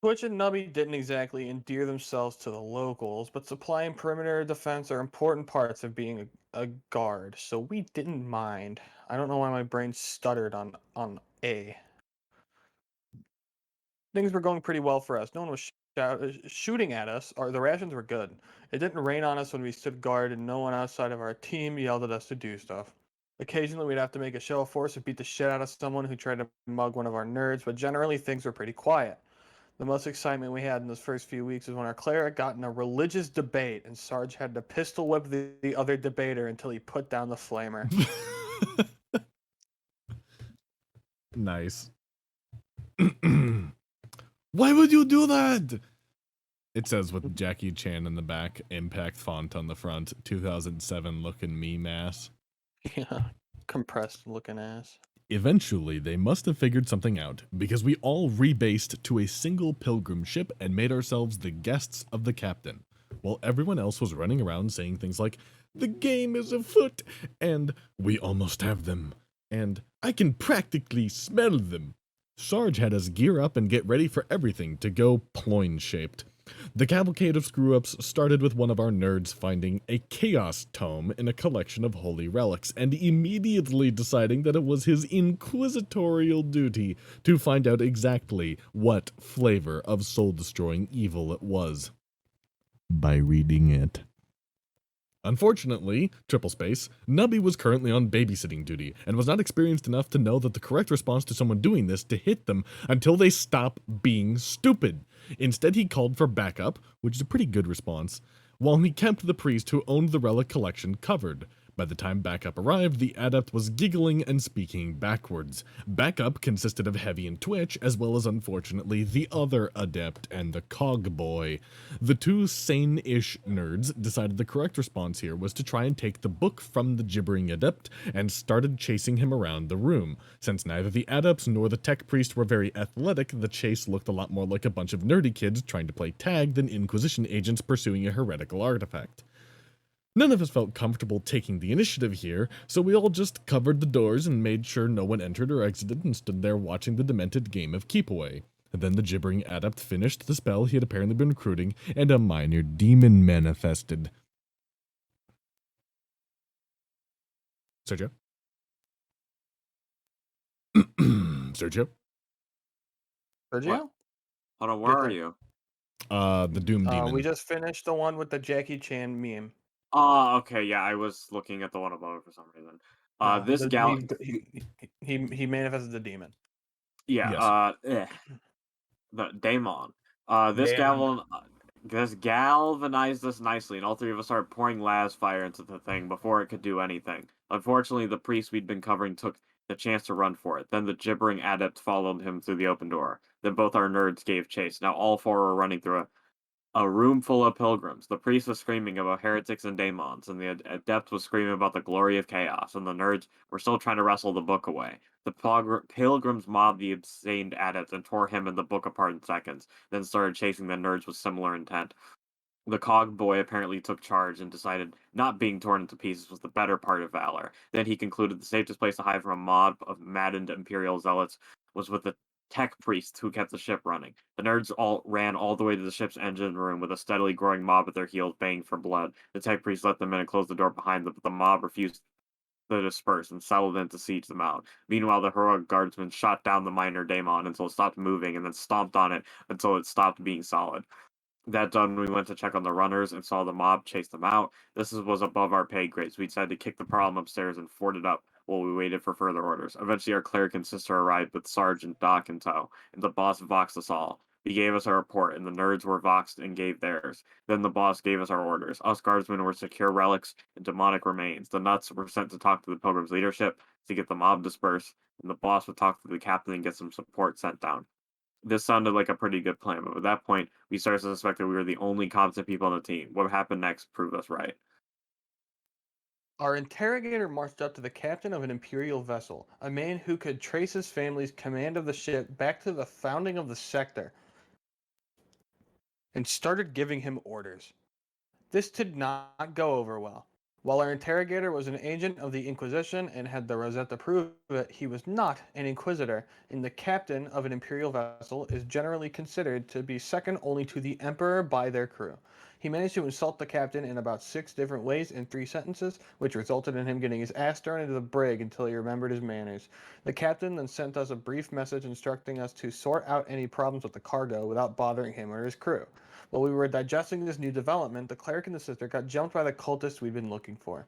[SPEAKER 1] Twitch and Nubby didn't exactly endear themselves to the locals, but supply and perimeter defense are important parts of being a guard, so we didn't mind. I don't know why my brain stuttered on A. Things were going pretty well for us. No one was shooting at us, or the rations were good. It didn't rain on us when we stood guard, and no one outside of our team yelled at us to do stuff. Occasionally, we'd have to make a show of force and beat the shit out of someone who tried to mug one of our nerds, but generally things were pretty quiet. The most excitement we had in those first few weeks was when our cleric got in a religious debate, and Sarge had to pistol whip the other debater until he put down the flamer.
[SPEAKER 2] Nice. Why would you do that? It says with Jackie Chan in the back, impact font on the front, 2007 looking meme ass.
[SPEAKER 1] Yeah, compressed looking ass.
[SPEAKER 2] Eventually, they must have figured something out, because we all rebased to a single pilgrim ship and made ourselves the guests of the captain, while everyone else was running around saying things like, "The game is afoot," and "We almost have them," and "I can practically smell them." Sarge had us gear up and get ready for everything to go ploin-shaped. The cavalcade of screw-ups started with one of our nerds finding a chaos tome in a collection of holy relics, and immediately deciding that it was his inquisitorial duty to find out exactly what flavor of soul-destroying evil it was. By reading it. Unfortunately, Nubby was currently on babysitting duty, and was not experienced enough to know that the correct response to someone doing this to hit them until they stop being stupid. Instead, he called for backup, which is a pretty good response, while he kept the priest who owned the relic collection covered. By the time backup arrived, the adept was giggling and speaking backwards. Backup consisted of Heavy and Twitch, as well as, unfortunately, the other adept and the cog boy. The two sane-ish nerds decided the correct response here was to try and take the book from the gibbering adept and started chasing him around the room. Since neither the adepts nor the tech priest were very athletic, the chase looked a lot more like a bunch of nerdy kids trying to play tag than Inquisition agents pursuing a heretical artifact. None of us felt comfortable taking the initiative here, so we all just covered the doors and made sure no one entered or exited and stood there watching the demented game of keep away. And then the gibbering adept finished the spell he had apparently been recruiting, and a minor demon manifested. Sergio? Sergio?
[SPEAKER 1] Sergio?
[SPEAKER 3] Hold on, where are you?
[SPEAKER 2] The Doom Demon.
[SPEAKER 1] We just finished the one with the Jackie Chan meme.
[SPEAKER 3] Oh, okay, yeah, I was looking at the one above for some reason. This gal,
[SPEAKER 1] he manifested the demon.
[SPEAKER 3] yeah, the daemon. This galvanized us nicely, and all three of us started pouring las fire into the thing before it could do anything. Unfortunately, the priest we'd been covering took the chance to run for it. Then the gibbering adept followed him through the open door. Then both our nerds gave chase. Now all four were running through a room full of pilgrims. The priest was screaming about heretics and daemons, and the adept was screaming about the glory of chaos, and the nerds were still trying to wrestle the book away. The pilgrims mobbed the insane adept and tore him and the book apart in seconds, then started chasing the nerds with similar intent. The cog boy apparently took charge and decided not being torn into pieces was the better part of valor. Then he concluded the safest place to hide from a mob of maddened Imperial zealots was with the tech priest who kept the ship running. The nerds all ran all the way to the ship's engine room with a steadily growing mob at their heels baying for blood. The tech priest let them in and closed the door behind them, but the mob refused to disperse and settled in to siege them out. Meanwhile, the heroic guardsmen shot down the minor daemon until it stopped moving and then stomped on it until it stopped being solid. That done, we went to check on the runners and saw the mob chase them out. This was above our pay grade, so we decided to kick the problem upstairs and fort it up while we waited for further orders. Eventually, our cleric and sister arrived with Sergeant Doc in tow, and the boss voxed us all. He gave us a report, and the nerds were voxed and gave theirs. Then the boss gave us our orders. Us guardsmen were secure relics and demonic remains. The nuts were sent to talk to the Pilgrims' leadership to get the mob dispersed, and the boss would talk to the captain and get some support sent down. This sounded like a pretty good plan, but at that point, we started to suspect that we were the only competent people on the team. What happened next proved us right.
[SPEAKER 1] Our interrogator marched up to the captain of an Imperial vessel, a man who could trace his family's command of the ship back to the founding of the sector, and started giving him orders. This did not go over well. While our interrogator was an agent of the Inquisition and had the Rosette to prove it, he was not an Inquisitor, and the captain of an Imperial vessel is generally considered to be second only to the Emperor by their crew. He managed to insult the captain in about 6 different ways in 3 sentences, which resulted in him getting his ass thrown into the brig until he remembered his manners. The captain then sent us a brief message instructing us to sort out any problems with the cargo without bothering him or his crew. While we were digesting this new development, the cleric and the sister got jumped by the cultists we'd been looking for.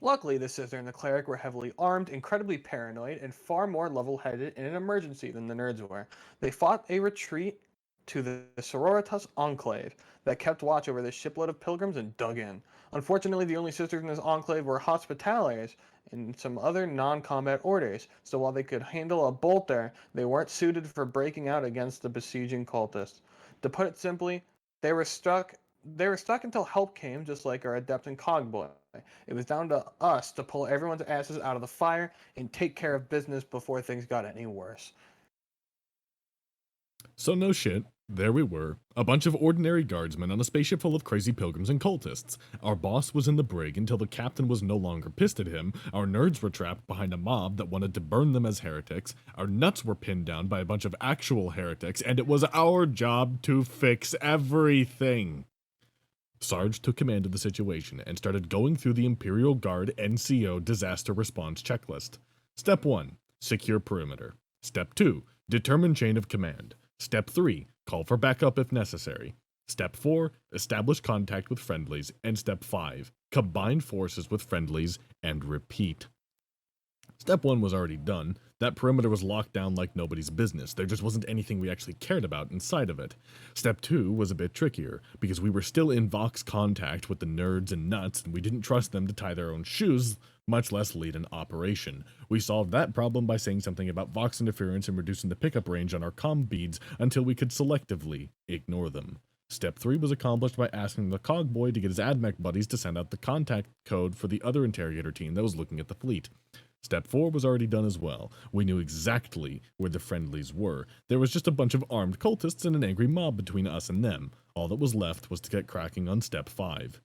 [SPEAKER 1] Luckily, the sister and the cleric were heavily armed, incredibly paranoid, and far more level-headed in an emergency than the nerds were. They fought a retreat to the Sororitas Enclave that kept watch over this shipload of pilgrims and dug in. Unfortunately, the only sisters in this enclave were hospitallers and some other non-combat orders, so while they could handle a bolt there, they weren't suited for breaking out against the besieging cultists. To put it simply, they were stuck until help came, just like our adept and cog boy. It was down to us to pull everyone's asses out of the fire and take care of business before things got any worse.
[SPEAKER 2] So no shit, there we were, a bunch of ordinary guardsmen on a spaceship full of crazy pilgrims and cultists. Our boss was in the brig until the captain was no longer pissed at him, our nerds were trapped behind a mob that wanted to burn them as heretics, our nuts were pinned down by a bunch of actual heretics, and it was our job to fix everything. Sarge took command of the situation and started going through the Imperial Guard NCO disaster response checklist. Step 1, secure perimeter. Step 2, determine chain of command. Step 3, call for backup if necessary. Step 4, establish contact with friendlies. And Step 5, combine forces with friendlies and repeat. Step 1 was already done. That perimeter was locked down like nobody's business. There just wasn't anything we actually cared about inside of it. Step 2 was a bit trickier, because we were still in Vox contact with the nerds and nuts, and we didn't trust them to tie their own shoes, much less lead an operation. We solved that problem by saying something about Vox interference and reducing the pickup range on our comm beads until we could selectively ignore them. Step 3 was accomplished by asking the cogboy to get his AdMech buddies to send out the contact code for the other interrogator team that was looking at the fleet. Step 4 was already done as well. We knew exactly where the friendlies were. There was just a bunch of armed cultists and an angry mob between us and them. All that was left was to get cracking on Step 5.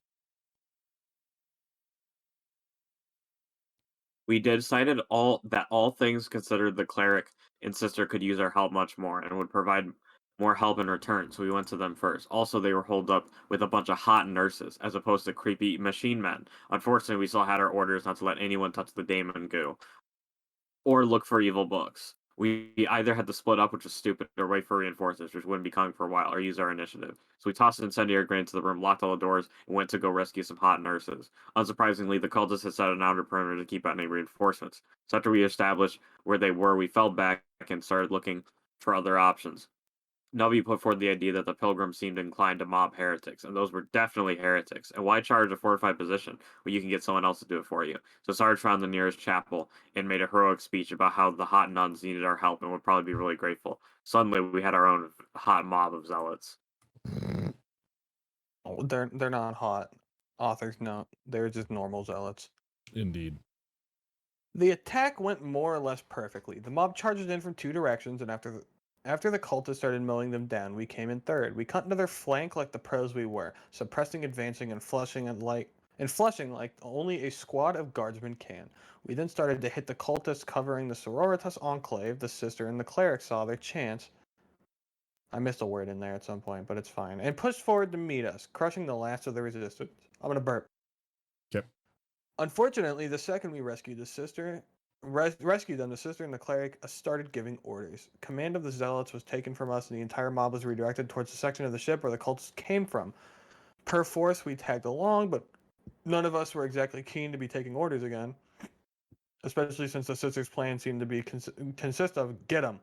[SPEAKER 3] We decided that all things considered, the cleric and sister could use our help much more and would provide more help in return, so we went to them first. Also, they were holed up with a bunch of hot nurses, as opposed to creepy machine men. Unfortunately, we still had our orders not to let anyone touch the daemon goo, or look for evil books. We either had to split up, which was stupid, or wait for reinforcements, which wouldn't be coming for a while, or use our initiative. So we tossed an incendiary grenade into the room, locked all the doors, and went to go rescue some hot nurses. Unsurprisingly, the cultists had set an outer perimeter to keep out any reinforcements. So after we established where they were, we fell back and started looking for other options. W put forward the idea that the Pilgrims seemed inclined to mob heretics, and those were definitely heretics. And why charge a fortified position when you can get someone else to do it for you? So Sarge found the nearest chapel and made a heroic speech about how the hot nuns needed our help and would probably be really grateful. Suddenly, we had our own hot mob of zealots.
[SPEAKER 1] Oh, they're not hot. Author's note. They're just normal zealots.
[SPEAKER 2] Indeed.
[SPEAKER 1] The attack went more or less perfectly. The mob charged in from two directions, and after the cultists started mowing them down, we came in third. We cut into their flank like the pros we were, suppressing, advancing, and flushing like only a squad of guardsmen can. We then started to hit the cultists covering the sororitas enclave. The sister and the cleric saw their chance. I missed a word in there at some point, but it's fine. And pushed forward to meet us, crushing the last of the resistance. I'm gonna burp.
[SPEAKER 2] Yep.
[SPEAKER 1] Unfortunately, the second we rescued the sister and the cleric started giving orders. Command of the zealots was taken from us, and the entire mob was redirected towards the section of the ship where the cultists came from. Per force, we tagged along, but none of us were exactly keen to be taking orders again, especially since the sister's plan seemed to be consist of get 'em.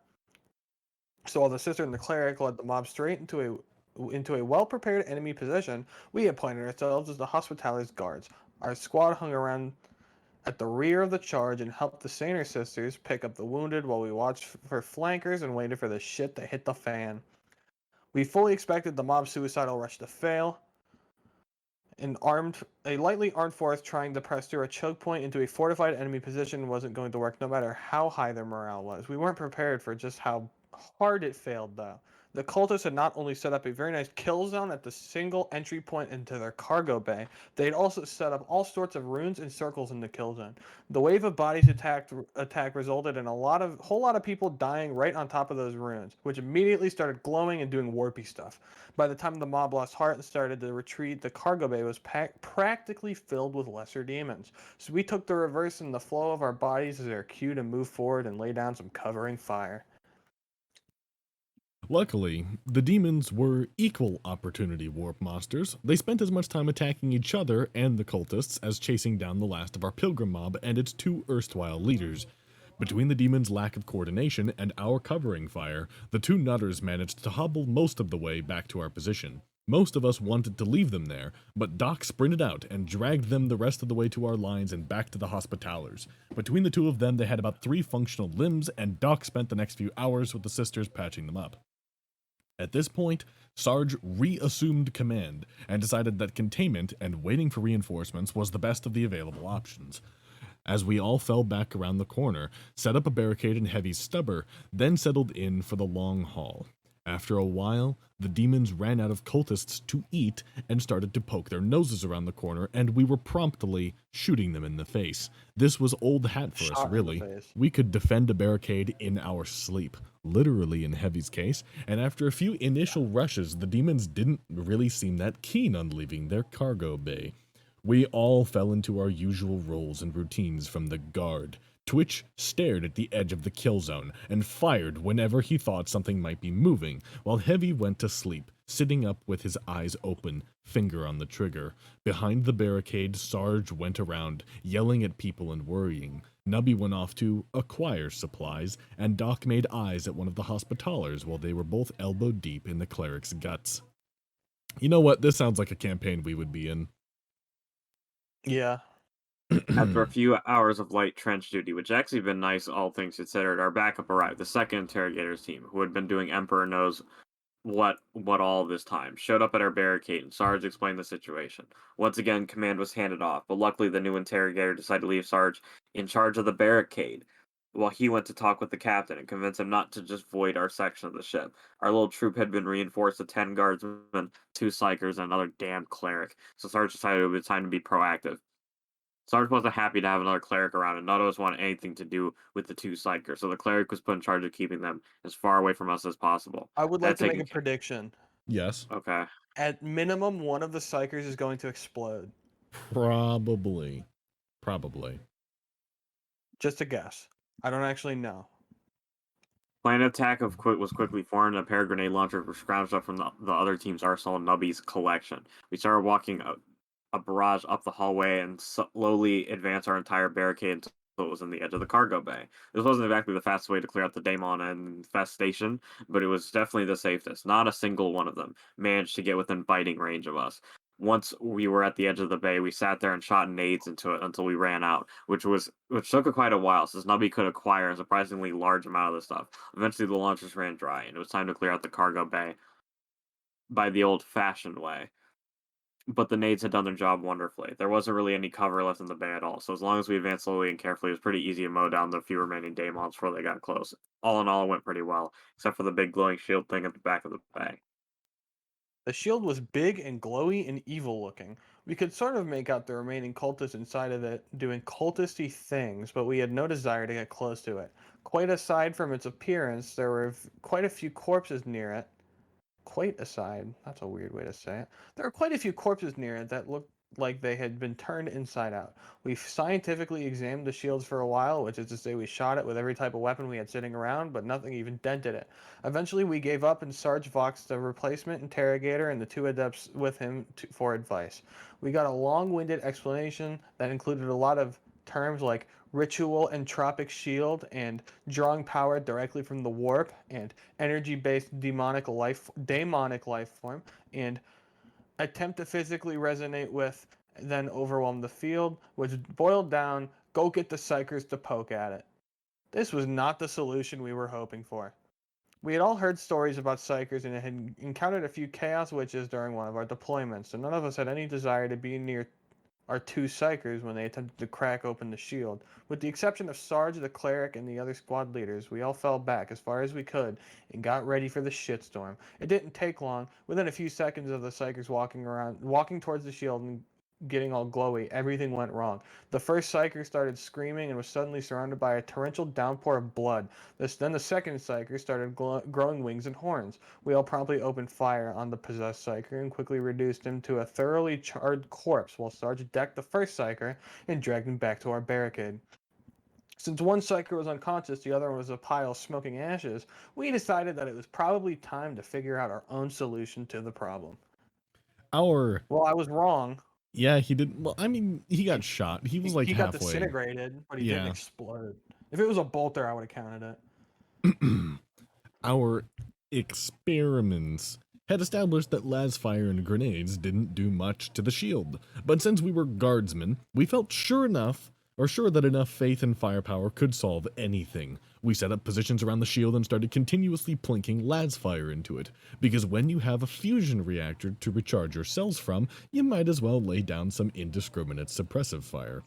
[SPEAKER 1] So while the sister and the cleric led the mob straight into a well-prepared enemy position, we appointed ourselves as the Hospitality's guards. Our squad hung around at the rear of the charge and helped the Saner sisters pick up the wounded while we watched for flankers and waited for the shit to hit the fan. We fully expected the mob suicidal rush to fail. A lightly armed force trying to press through a choke point into a fortified enemy position wasn't going to work no matter how high their morale was. We weren't prepared for just how hard it failed, though. The cultists had not only set up a very nice kill zone at the single entry point into their cargo bay, they had also set up all sorts of runes and circles in the kill zone. The wave of bodies attack resulted in a whole lot of people dying right on top of those runes, which immediately started glowing and doing warpy stuff. By the time the mob lost heart and started to retreat, the cargo bay was practically filled with lesser demons. So we took the reverse in the flow of our bodies as our cue to move forward and lay down some covering fire.
[SPEAKER 2] Luckily, the demons were equal opportunity warp monsters. They spent as much time attacking each other and the cultists as chasing down the last of our pilgrim mob and its two erstwhile leaders. Between the demons' lack of coordination and our covering fire, the two nutters managed to hobble most of the way back to our position. Most of us wanted to leave them there, but Doc sprinted out and dragged them the rest of the way to our lines and back to the Hospitalers. Between the two of them, they had about 3 functional limbs, and Doc spent the next few hours with the sisters patching them up. At this point, Sarge reassumed command and decided that containment and waiting for reinforcements was the best of the available options. As we all fell back around the corner, set up a barricade in Heavy's stubber, then settled in for the long haul. After a while, the demons ran out of cultists to eat and started to poke their noses around the corner, and we were promptly shooting them in the face. This was old hat for us, really. We could defend a barricade in our sleep, literally in Heavy's case, and after a few initial rushes, the demons didn't really seem that keen on leaving their cargo bay. We all fell into our usual roles and routines from the guard. Twitch stared at the edge of the kill zone and fired whenever he thought something might be moving, while Heavy went to sleep, sitting up with his eyes open, finger on the trigger. Behind the barricade, Sarge went around, yelling at people and worrying. Nubby went off to acquire supplies, and Doc made eyes at one of the Hospitallers while they were both elbow deep in the cleric's guts. You know what? This sounds like a campaign we would be in.
[SPEAKER 1] Yeah.
[SPEAKER 3] After a few hours of light trench duty, which actually been nice, all things considered, our backup arrived. The second interrogators team, who had been doing Emperor knows what all this time, showed up at our barricade, and Sarge explained the situation. Once again, command was handed off, but luckily the new interrogator decided to leave Sarge in charge of the barricade, while he went to talk with the captain and convince him not to just void our section of the ship. Our little troop had been reinforced with 10 guardsmen, 2 psychers, and another damn cleric, so Sarge decided it was time to be proactive. Sarge wasn't happy to have another cleric around, and none of us wanted anything to do with the 2 psychers, so the cleric was put in charge of keeping them as far away from us as possible.
[SPEAKER 1] I would like to make a prediction.
[SPEAKER 2] Yes.
[SPEAKER 3] Okay.
[SPEAKER 1] At minimum, one of the psychers is going to explode.
[SPEAKER 2] Probably.
[SPEAKER 1] Just a guess. I don't actually know.
[SPEAKER 3] Plan of attack was quickly formed, and a pair of grenade launchers were scrounged up from the other team's arsenal and Nubby's collection. We started walking a barrage up the hallway and slowly advance our entire barricade until it was in the edge of the cargo bay. This wasn't exactly the fastest way to clear out the daemon infestation, but it was definitely the safest. Not a single one of them managed to get within biting range of us. Once we were at the edge of the bay, we sat there and shot nades into it until we ran out, which took quite a while, since Nubby could acquire a surprisingly large amount of the stuff. Eventually, the launchers ran dry, and it was time to clear out the cargo bay by the old-fashioned way. But the nades had done their job wonderfully. There wasn't really any cover left in the bay at all, so as long as we advanced slowly and carefully, it was pretty easy to mow down the few remaining daemons before they got close. All in all, it went pretty well, except for the big glowing shield thing at the back of the bay.
[SPEAKER 1] The shield was big and glowy and evil looking. We could sort of make out the remaining cultists inside of it doing cultisty things, but we had no desire to get close to it. Quite aside from its appearance, there were quite a few corpses near it. Quite aside, that's a weird way to say it. There were quite a few corpses near it that looked like they had been turned inside out. We scientifically examined the shields for a while, which is to say we shot it with every type of weapon we had sitting around, but nothing even dented it. Eventually we gave up and Sarge voxed the replacement interrogator and the 2 adepts with him for advice. We got a long-winded explanation that included a lot of terms like ritual entropic shield and drawing power directly from the warp and energy-based demonic life form and attempt to physically resonate with, then overwhelm the field, which boiled down, go get the psychers to poke at it. This was not the solution we were hoping for. We had all heard stories about psychers and had encountered a few chaos witches during one of our deployments, and none of us had any desire to be near our 2 psychers when they attempted to crack open the shield. With the exception of Sarge the cleric and the other squad leaders, we all fell back as far as we could and got ready for the shitstorm. It didn't take long. Within a few seconds of the psychers walking towards the shield and getting all glowy, everything went wrong. The first psyker started screaming and was suddenly surrounded by a torrential downpour of blood. Then the second psyker started growing wings and horns. We all promptly opened fire on the possessed psyker and quickly reduced him to a thoroughly charred corpse, while Sarge decked the first psyker and dragged him back to our barricade. Since one psyker was unconscious, the other one was a pile of smoking ashes, we decided that it was probably time to figure out our own solution to the problem. Well, I was wrong.
[SPEAKER 2] Yeah, he didn't. Well, I mean, he got shot. He was like halfway.
[SPEAKER 1] He got disintegrated, but he didn't explode. If it was a bolter, I would have counted
[SPEAKER 2] it. Our experiments had established that lasfire and grenades didn't do much to the shield. But since we were guardsmen, we felt sure enough are sure that enough faith and firepower could solve anything. We set up positions around the shield and started continuously plinking las fire into it, because when you have a fusion reactor to recharge your cells from, you might as well lay down some indiscriminate suppressive fire.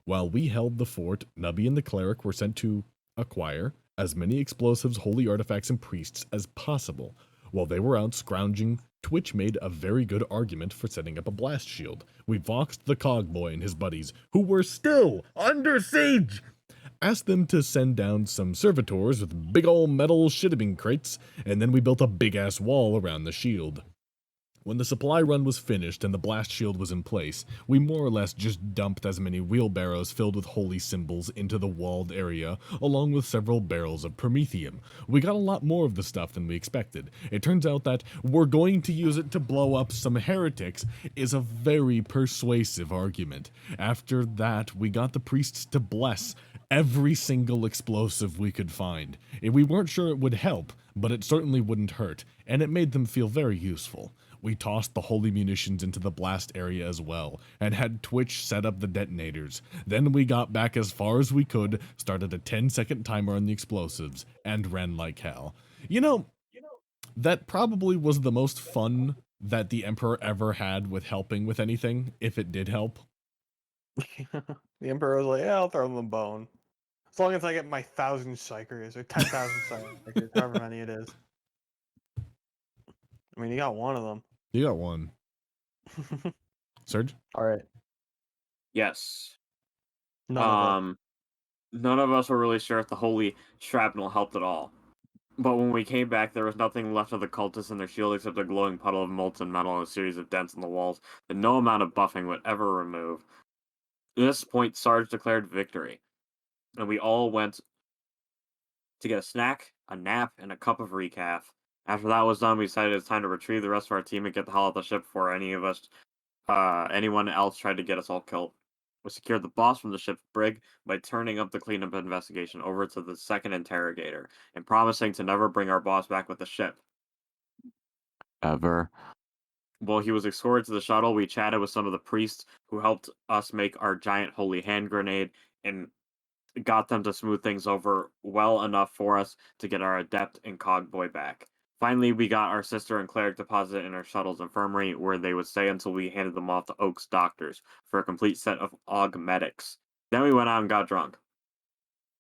[SPEAKER 2] While we held the fort, Nubby and the cleric were sent to acquire as many explosives, holy artifacts, and priests as possible. While they were out scrounging, Twitch made a very good argument for setting up a blast shield. We voxed the Cogboy and his buddies, who were still under siege, asked them to send down some servitors with big ol' metal shipping crates, and then we built a big-ass wall around the shield. When the supply run was finished and the blast shield was in place, we more or less just dumped as many wheelbarrows filled with holy symbols into the walled area, along with several barrels of promethium. We got a lot more of the stuff than we expected. It turns out that we're going to use it to blow up some heretics is a very persuasive argument. After that, we got the priests to bless every single explosive we could find. We weren't sure it would help, but it certainly wouldn't hurt, and it made them feel very useful. We tossed the holy munitions into the blast area as well, and had Twitch set up the detonators. Then we got back as far as we could, started a 10-second timer on the explosives, and ran like hell. You know, that probably was the most fun that the Emperor ever had with helping with anything, if it did help.
[SPEAKER 1] The Emperor was like, yeah, I'll throw them a bone. As long as I get my 1,000 psychers, or 10,000 psychers, however many it is. I mean, you got one of them.
[SPEAKER 2] You got one. Serge?
[SPEAKER 1] Alright.
[SPEAKER 3] Yes.
[SPEAKER 1] None
[SPEAKER 3] None of us were really sure if the holy shrapnel helped at all. But when we came back, there was nothing left of the cultists and their shield except a glowing puddle of molten metal and a series of dents in the walls that no amount of buffing would ever remove. At this point, Sarge declared victory, and we all went to get a snack, a nap, and a cup of recaf. After that was done, we decided it's time to retrieve the rest of our team and get the hell out of the ship before anyone else tried to get us all killed. We secured the boss from the ship's brig by turning up the cleanup investigation over to the second interrogator and promising to never bring our boss back with the ship. Ever. While he was escorted to the shuttle, we chatted with some of the priests who helped us make our giant holy hand grenade and got them to smooth things over well enough for us to get our adept and cogboy back. Finally, we got our sister and cleric deposited in our shuttle's infirmary, where they would stay until we handed them off to Oak's doctors for a complete set of augmetics. Then we went out and got drunk.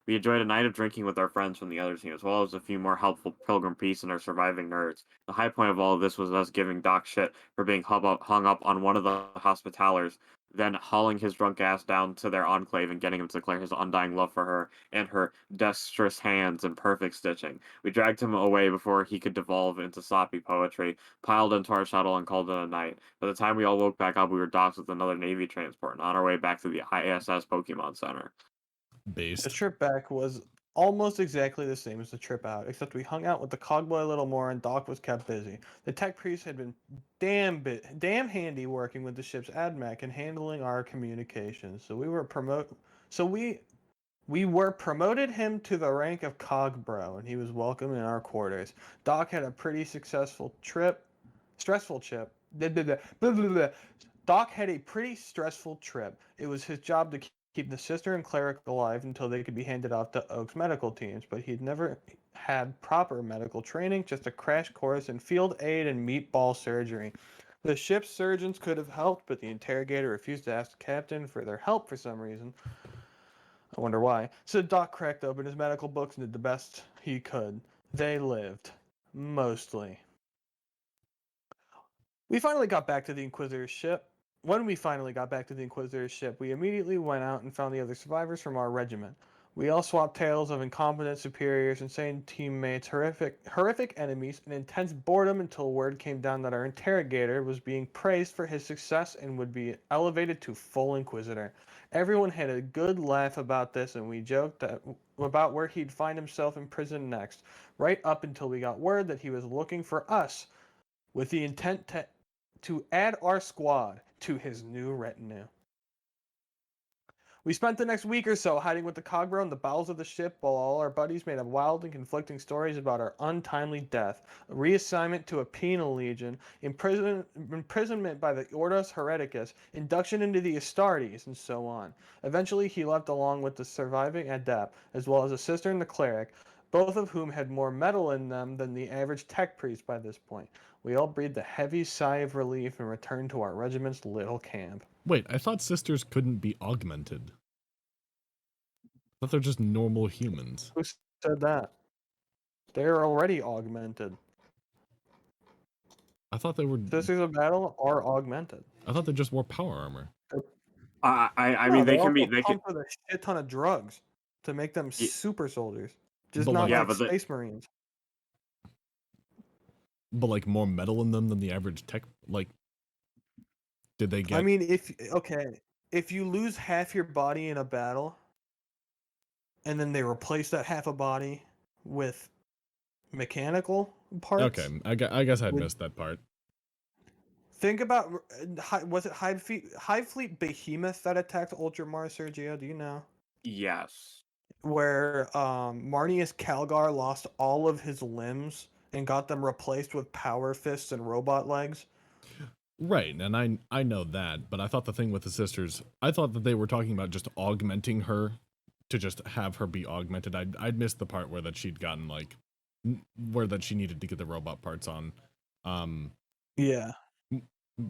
[SPEAKER 3] We enjoyed a night of drinking with our friends from the other team, as well as a few more helpful Pilgrim priests and our surviving nerds. The high point of all of this was us giving Doc shit for being hung up on one of the Hospitallers, then hauling his drunk ass down to their enclave and getting him to declare his undying love for her and her dexterous hands and perfect stitching. We dragged him away before he could devolve into soppy poetry, piled into our shuttle, and called it a night. By the time we all woke back up, we were docked with another Navy transport and on our way back to the ISS Pokemon Center.
[SPEAKER 2] Based.
[SPEAKER 1] The trip back was almost exactly the same as the trip out, except we hung out with the Cogboy a little more and Doc was kept busy. The tech priest had been damn handy working with the ship's admech and handling our communications. So we were promoted him to the rank of Cogbro, and he was welcome in our quarters. Doc had a pretty stressful trip. Doc had a pretty stressful trip. It was his job to keep the sister and cleric alive until they could be handed off to Oak's medical teams, but he'd never had proper medical training, just a crash course in field aid and meatball surgery. The ship's surgeons could have helped, but the interrogator refused to ask the captain for their help for some reason. I wonder why. So Doc cracked open his medical books and did the best he could. They lived. Mostly. We finally got back to the Inquisitor's ship. When we finally got back to the Inquisitor's ship, we immediately went out and found the other survivors from our regiment. We all swapped tales of incompetent superiors, insane teammates, horrific enemies, and intense boredom until word came down that our interrogator was being praised for his success and would be elevated to full Inquisitor. Everyone had a good laugh about this, and we joked about where he'd find himself in prison next, right up until we got word that he was looking for us, with the intent to add our squad to his new retinue. We spent the next week or so hiding with the Cogbro in the bowels of the ship while all our buddies made up wild and conflicting stories about our untimely death, a reassignment to a penal legion, imprisonment by the Ordos Hereticus, induction into the Astartes, and so on. Eventually, he left along with the surviving adept, as well as a sister and the cleric, both of whom had more metal in them than the average tech priest by this point. We all breathed a heavy sigh of relief and returned to our regiment's little camp.
[SPEAKER 2] Wait, I thought sisters couldn't be augmented. I thought they're just normal humans.
[SPEAKER 1] Who said that? They're already augmented.
[SPEAKER 2] I thought they were.
[SPEAKER 1] Sisters of Battle are augmented.
[SPEAKER 2] I thought they just wore power armor.
[SPEAKER 3] I
[SPEAKER 1] No,
[SPEAKER 3] mean, they
[SPEAKER 1] they're
[SPEAKER 3] can be.
[SPEAKER 1] also
[SPEAKER 3] They can.
[SPEAKER 1] pumped with a shit ton of drugs to make them
[SPEAKER 3] Ye-
[SPEAKER 1] super soldiers, just
[SPEAKER 2] But
[SPEAKER 1] not
[SPEAKER 2] like-
[SPEAKER 3] Yeah,
[SPEAKER 1] like
[SPEAKER 3] but they-
[SPEAKER 1] Space Marines.
[SPEAKER 2] But like more metal in them than the average tech. Like, did they get?
[SPEAKER 1] I mean, if you lose half your body in a battle, and then they replace that half a body with mechanical parts.
[SPEAKER 2] Okay, I guess I'd
[SPEAKER 1] would-
[SPEAKER 2] missed that part.
[SPEAKER 1] Think about was it Hive Fleet Behemoth that attacked Ultramar, Sergio? Do you know?
[SPEAKER 3] Yes.
[SPEAKER 1] Where Marnius Calgar lost all of his limbs and got them replaced with power fists and robot legs.
[SPEAKER 2] Right, and I know that, but I thought the thing with the sisters, I thought that they were talking about just augmenting her to just have her be augmented. I'd missed the part where that she'd gotten like where that she needed to get the robot parts on.
[SPEAKER 1] Yeah.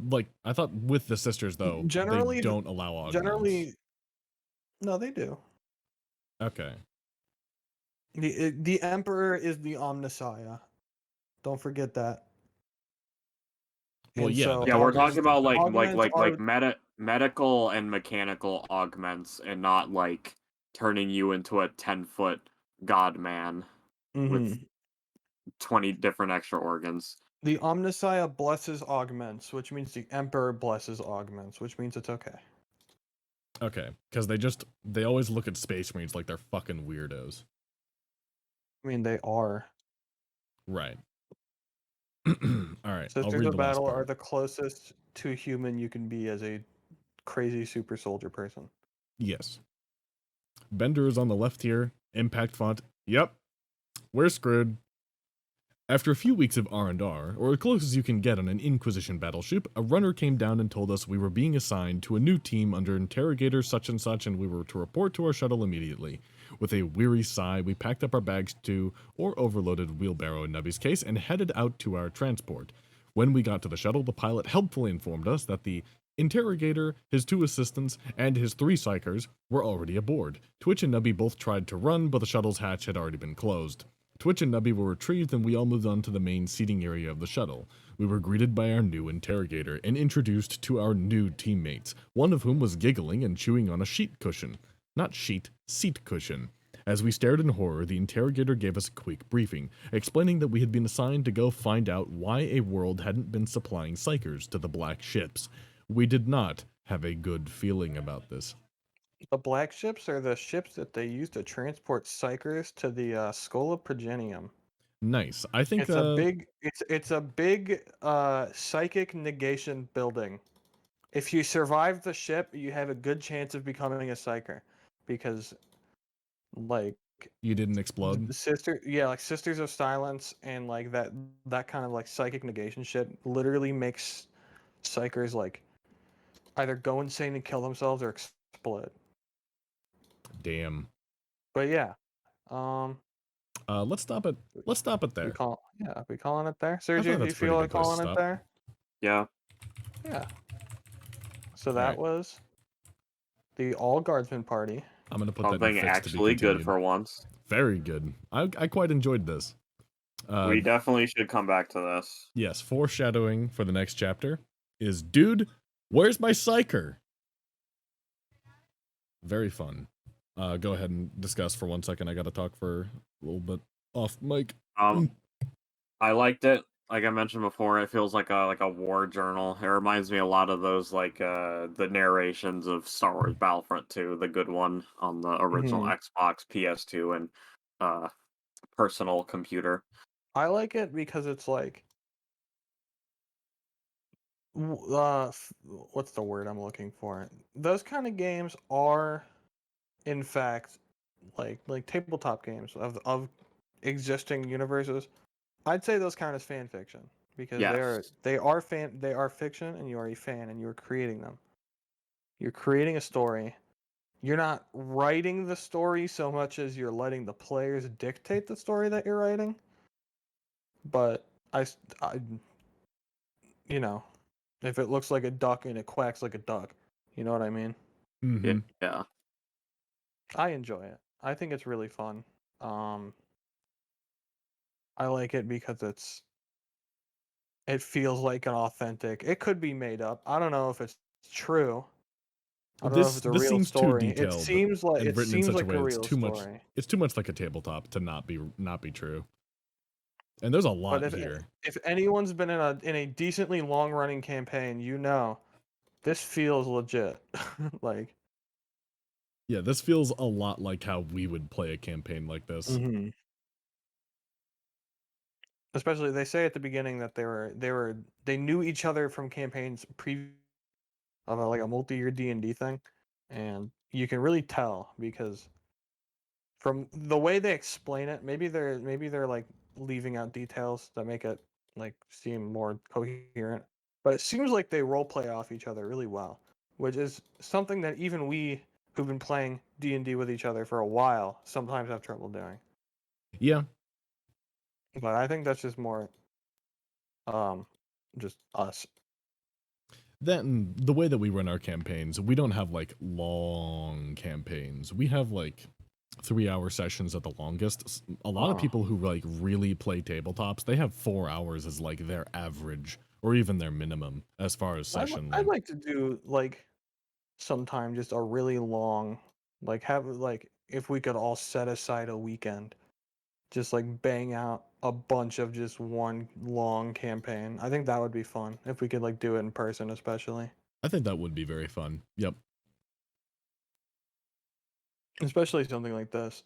[SPEAKER 2] Like I thought with the sisters though,
[SPEAKER 1] Generally,
[SPEAKER 2] they don't allow augments.
[SPEAKER 1] Generally, no, they do.
[SPEAKER 2] Okay.
[SPEAKER 1] The Emperor is the Omnissiah. Don't forget that.
[SPEAKER 2] Well,
[SPEAKER 1] And
[SPEAKER 2] yeah,
[SPEAKER 1] so
[SPEAKER 2] the
[SPEAKER 3] Yeah, we're
[SPEAKER 2] Augments
[SPEAKER 3] talking about like
[SPEAKER 1] augments
[SPEAKER 3] medical and mechanical augments, and not like turning you into a 10-foot god man with 20 different extra organs.
[SPEAKER 1] the Omnissiah blesses augments, which means the Emperor blesses augments, which means it's okay.
[SPEAKER 2] Okay, because they always look at Space Marines like they're fucking weirdos.
[SPEAKER 1] I mean, they are.
[SPEAKER 2] Right. All right. I'll
[SPEAKER 1] Sisters
[SPEAKER 2] read
[SPEAKER 1] of
[SPEAKER 2] the last
[SPEAKER 1] Battle are
[SPEAKER 2] part.
[SPEAKER 1] the closest to human you can be as a crazy super soldier person.
[SPEAKER 2] Yes. Bender is on the left here. Impact font. Yep. We're screwed. After a few weeks of R&R, or as close as you can get on an Inquisition battleship, a runner came down and told us we were being assigned to a new team under Interrogator such and such, and we were to report to our shuttle immediately. With a weary sigh, we packed up our bags to, or overloaded wheelbarrow in Nubby's case, and headed out to our transport. When we got to the shuttle, the pilot helpfully informed us that the Interrogator, his 2 assistants, and his 3 psychers were already aboard. Twitch and Nubby both tried to run, but the shuttle's hatch had already been closed. Twitch and Nubby were retrieved, and we all moved on to the main seating area of the shuttle. We were greeted by our new interrogator and introduced to our new teammates, one of whom was giggling and chewing on a sheet cushion. Not sheet, seat cushion. As we stared in horror, the interrogator gave us a quick briefing, explaining that we had been assigned to go find out why a world hadn't been supplying psychers to the black ships. We did not have a good feeling about this.
[SPEAKER 1] The black ships are the ships that they use to transport psychers to the Schola Progenium.
[SPEAKER 2] Nice. I think
[SPEAKER 1] It's a big psychic negation building. If you survive the ship, you have a good chance of becoming a psyker, because like
[SPEAKER 2] you didn't explode.
[SPEAKER 1] like Sisters of Silence and like that kind of like psychic negation shit literally makes psychers like either go insane and kill themselves or explode.
[SPEAKER 2] Damn.
[SPEAKER 1] But yeah,
[SPEAKER 2] let's stop it there.
[SPEAKER 1] we calling it there.
[SPEAKER 2] I
[SPEAKER 1] Sergio,
[SPEAKER 2] thought
[SPEAKER 1] do you
[SPEAKER 2] that's a pretty
[SPEAKER 1] feel
[SPEAKER 2] good
[SPEAKER 1] like
[SPEAKER 2] place to
[SPEAKER 1] calling it
[SPEAKER 2] stop.
[SPEAKER 1] there?
[SPEAKER 3] Yeah.
[SPEAKER 1] Yeah. So that
[SPEAKER 2] Alright.
[SPEAKER 1] was the All Guardsman Party.
[SPEAKER 2] I'm gonna put that in
[SPEAKER 3] Something
[SPEAKER 2] fixed to be
[SPEAKER 3] actually good
[SPEAKER 2] continued.
[SPEAKER 3] for once.
[SPEAKER 2] Very good. I quite enjoyed this.
[SPEAKER 3] We definitely should come back to this.
[SPEAKER 2] Yes, foreshadowing for the next chapter is, dude, where's my psyker? Very fun. Go ahead and discuss for 1 second. I gotta talk for a little bit off mic.
[SPEAKER 3] I liked it. Like I mentioned before, it feels like a war journal. It reminds me a lot of those the narrations of Star Wars Battlefront 2, the good one on the original Xbox, PS2, and personal computer.
[SPEAKER 1] I like it because it's like, what's the word I'm looking for? Those kind of games are in fact, like tabletop games of existing universes, I'd say those count as fan fiction because
[SPEAKER 3] Yes.
[SPEAKER 1] they are fiction, and you are a fan, and you are creating them. You're creating a story. You're not writing the story so much as you're letting the players dictate the story that you're writing. But I you know, if it looks like a duck and it quacks like a duck, you know what I mean?
[SPEAKER 2] Mm-hmm.
[SPEAKER 3] Yeah.
[SPEAKER 1] I enjoy it. I think it's really fun. I like it because it feels like an authentic. It could be made up. I don't know if it's true. I don't know if it's a
[SPEAKER 2] This
[SPEAKER 1] real
[SPEAKER 2] seems too
[SPEAKER 1] story.
[SPEAKER 2] detailed and
[SPEAKER 1] It
[SPEAKER 2] written in
[SPEAKER 1] seems
[SPEAKER 2] such a
[SPEAKER 1] like
[SPEAKER 2] way
[SPEAKER 1] a
[SPEAKER 2] it's
[SPEAKER 1] real
[SPEAKER 2] too much.
[SPEAKER 1] story.
[SPEAKER 2] It's too much like a tabletop to not be true. And there's a lot
[SPEAKER 1] But
[SPEAKER 2] here.
[SPEAKER 1] if anyone's been in a decently long running campaign, you know, this feels legit. Like,
[SPEAKER 2] Yeah, this feels a lot like how we would play a campaign like this.
[SPEAKER 1] mhm. Especially they say at the beginning that they knew each other from campaigns of like a multi-year D&D thing, and you can really tell because from the way they explain it, maybe they're like leaving out details that make it like seem more coherent. But it seems like they role play off each other really well, which is something that even we who've been playing D&D with each other for a while sometimes have trouble doing.
[SPEAKER 2] Yeah,
[SPEAKER 1] But I think that's just more just us.
[SPEAKER 2] that and the way that we run our campaigns, we don't have like long campaigns. We have like 3-hour sessions at the longest. A lot of
[SPEAKER 1] Wow.
[SPEAKER 2] people who like really play tabletops, they have 4 hours as like their average or even their minimum as far as session
[SPEAKER 1] I'd
[SPEAKER 2] length.
[SPEAKER 1] like to do like sometime just a really long, like have like if we could all set aside a weekend, just like bang out a bunch of just one long campaign. I think that would be fun if we could like do it in person, especially.
[SPEAKER 2] I think that would be very fun. Yep.
[SPEAKER 1] Especially something like this.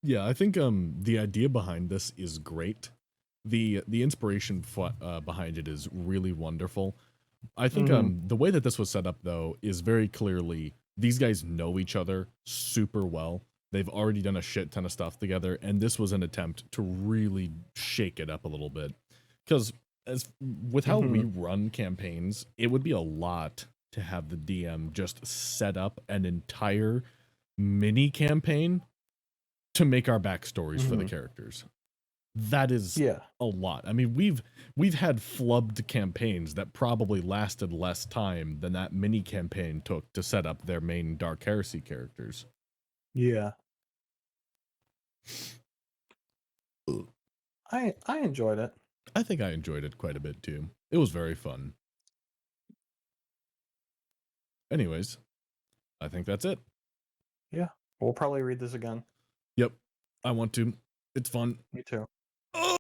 [SPEAKER 2] Yeah, I think the idea behind this is great. The inspiration behind it is really wonderful. I think
[SPEAKER 1] Mhm.
[SPEAKER 2] the way that this was set up though is very clearly these guys know each other super well. They've already done a shit ton of stuff together, and this was an attempt to really shake it up a little bit. Because as with how we
[SPEAKER 1] Mhm.
[SPEAKER 2] run campaigns, it would be a lot to have the DM just set up an entire mini campaign to make our backstories for the
[SPEAKER 1] Mhm.
[SPEAKER 2] characters. That is
[SPEAKER 1] Yeah.
[SPEAKER 2] a lot. I mean, we've had flubbed campaigns that probably lasted less time than that mini campaign took to set up their main Dark Heresy characters.
[SPEAKER 1] Yeah. I enjoyed it.
[SPEAKER 2] I think I enjoyed it quite a bit too. It was very fun. Anyways, I think that's it.
[SPEAKER 1] Yeah. We'll probably read this again.
[SPEAKER 2] Yep. I want to. It's fun.
[SPEAKER 1] Me too.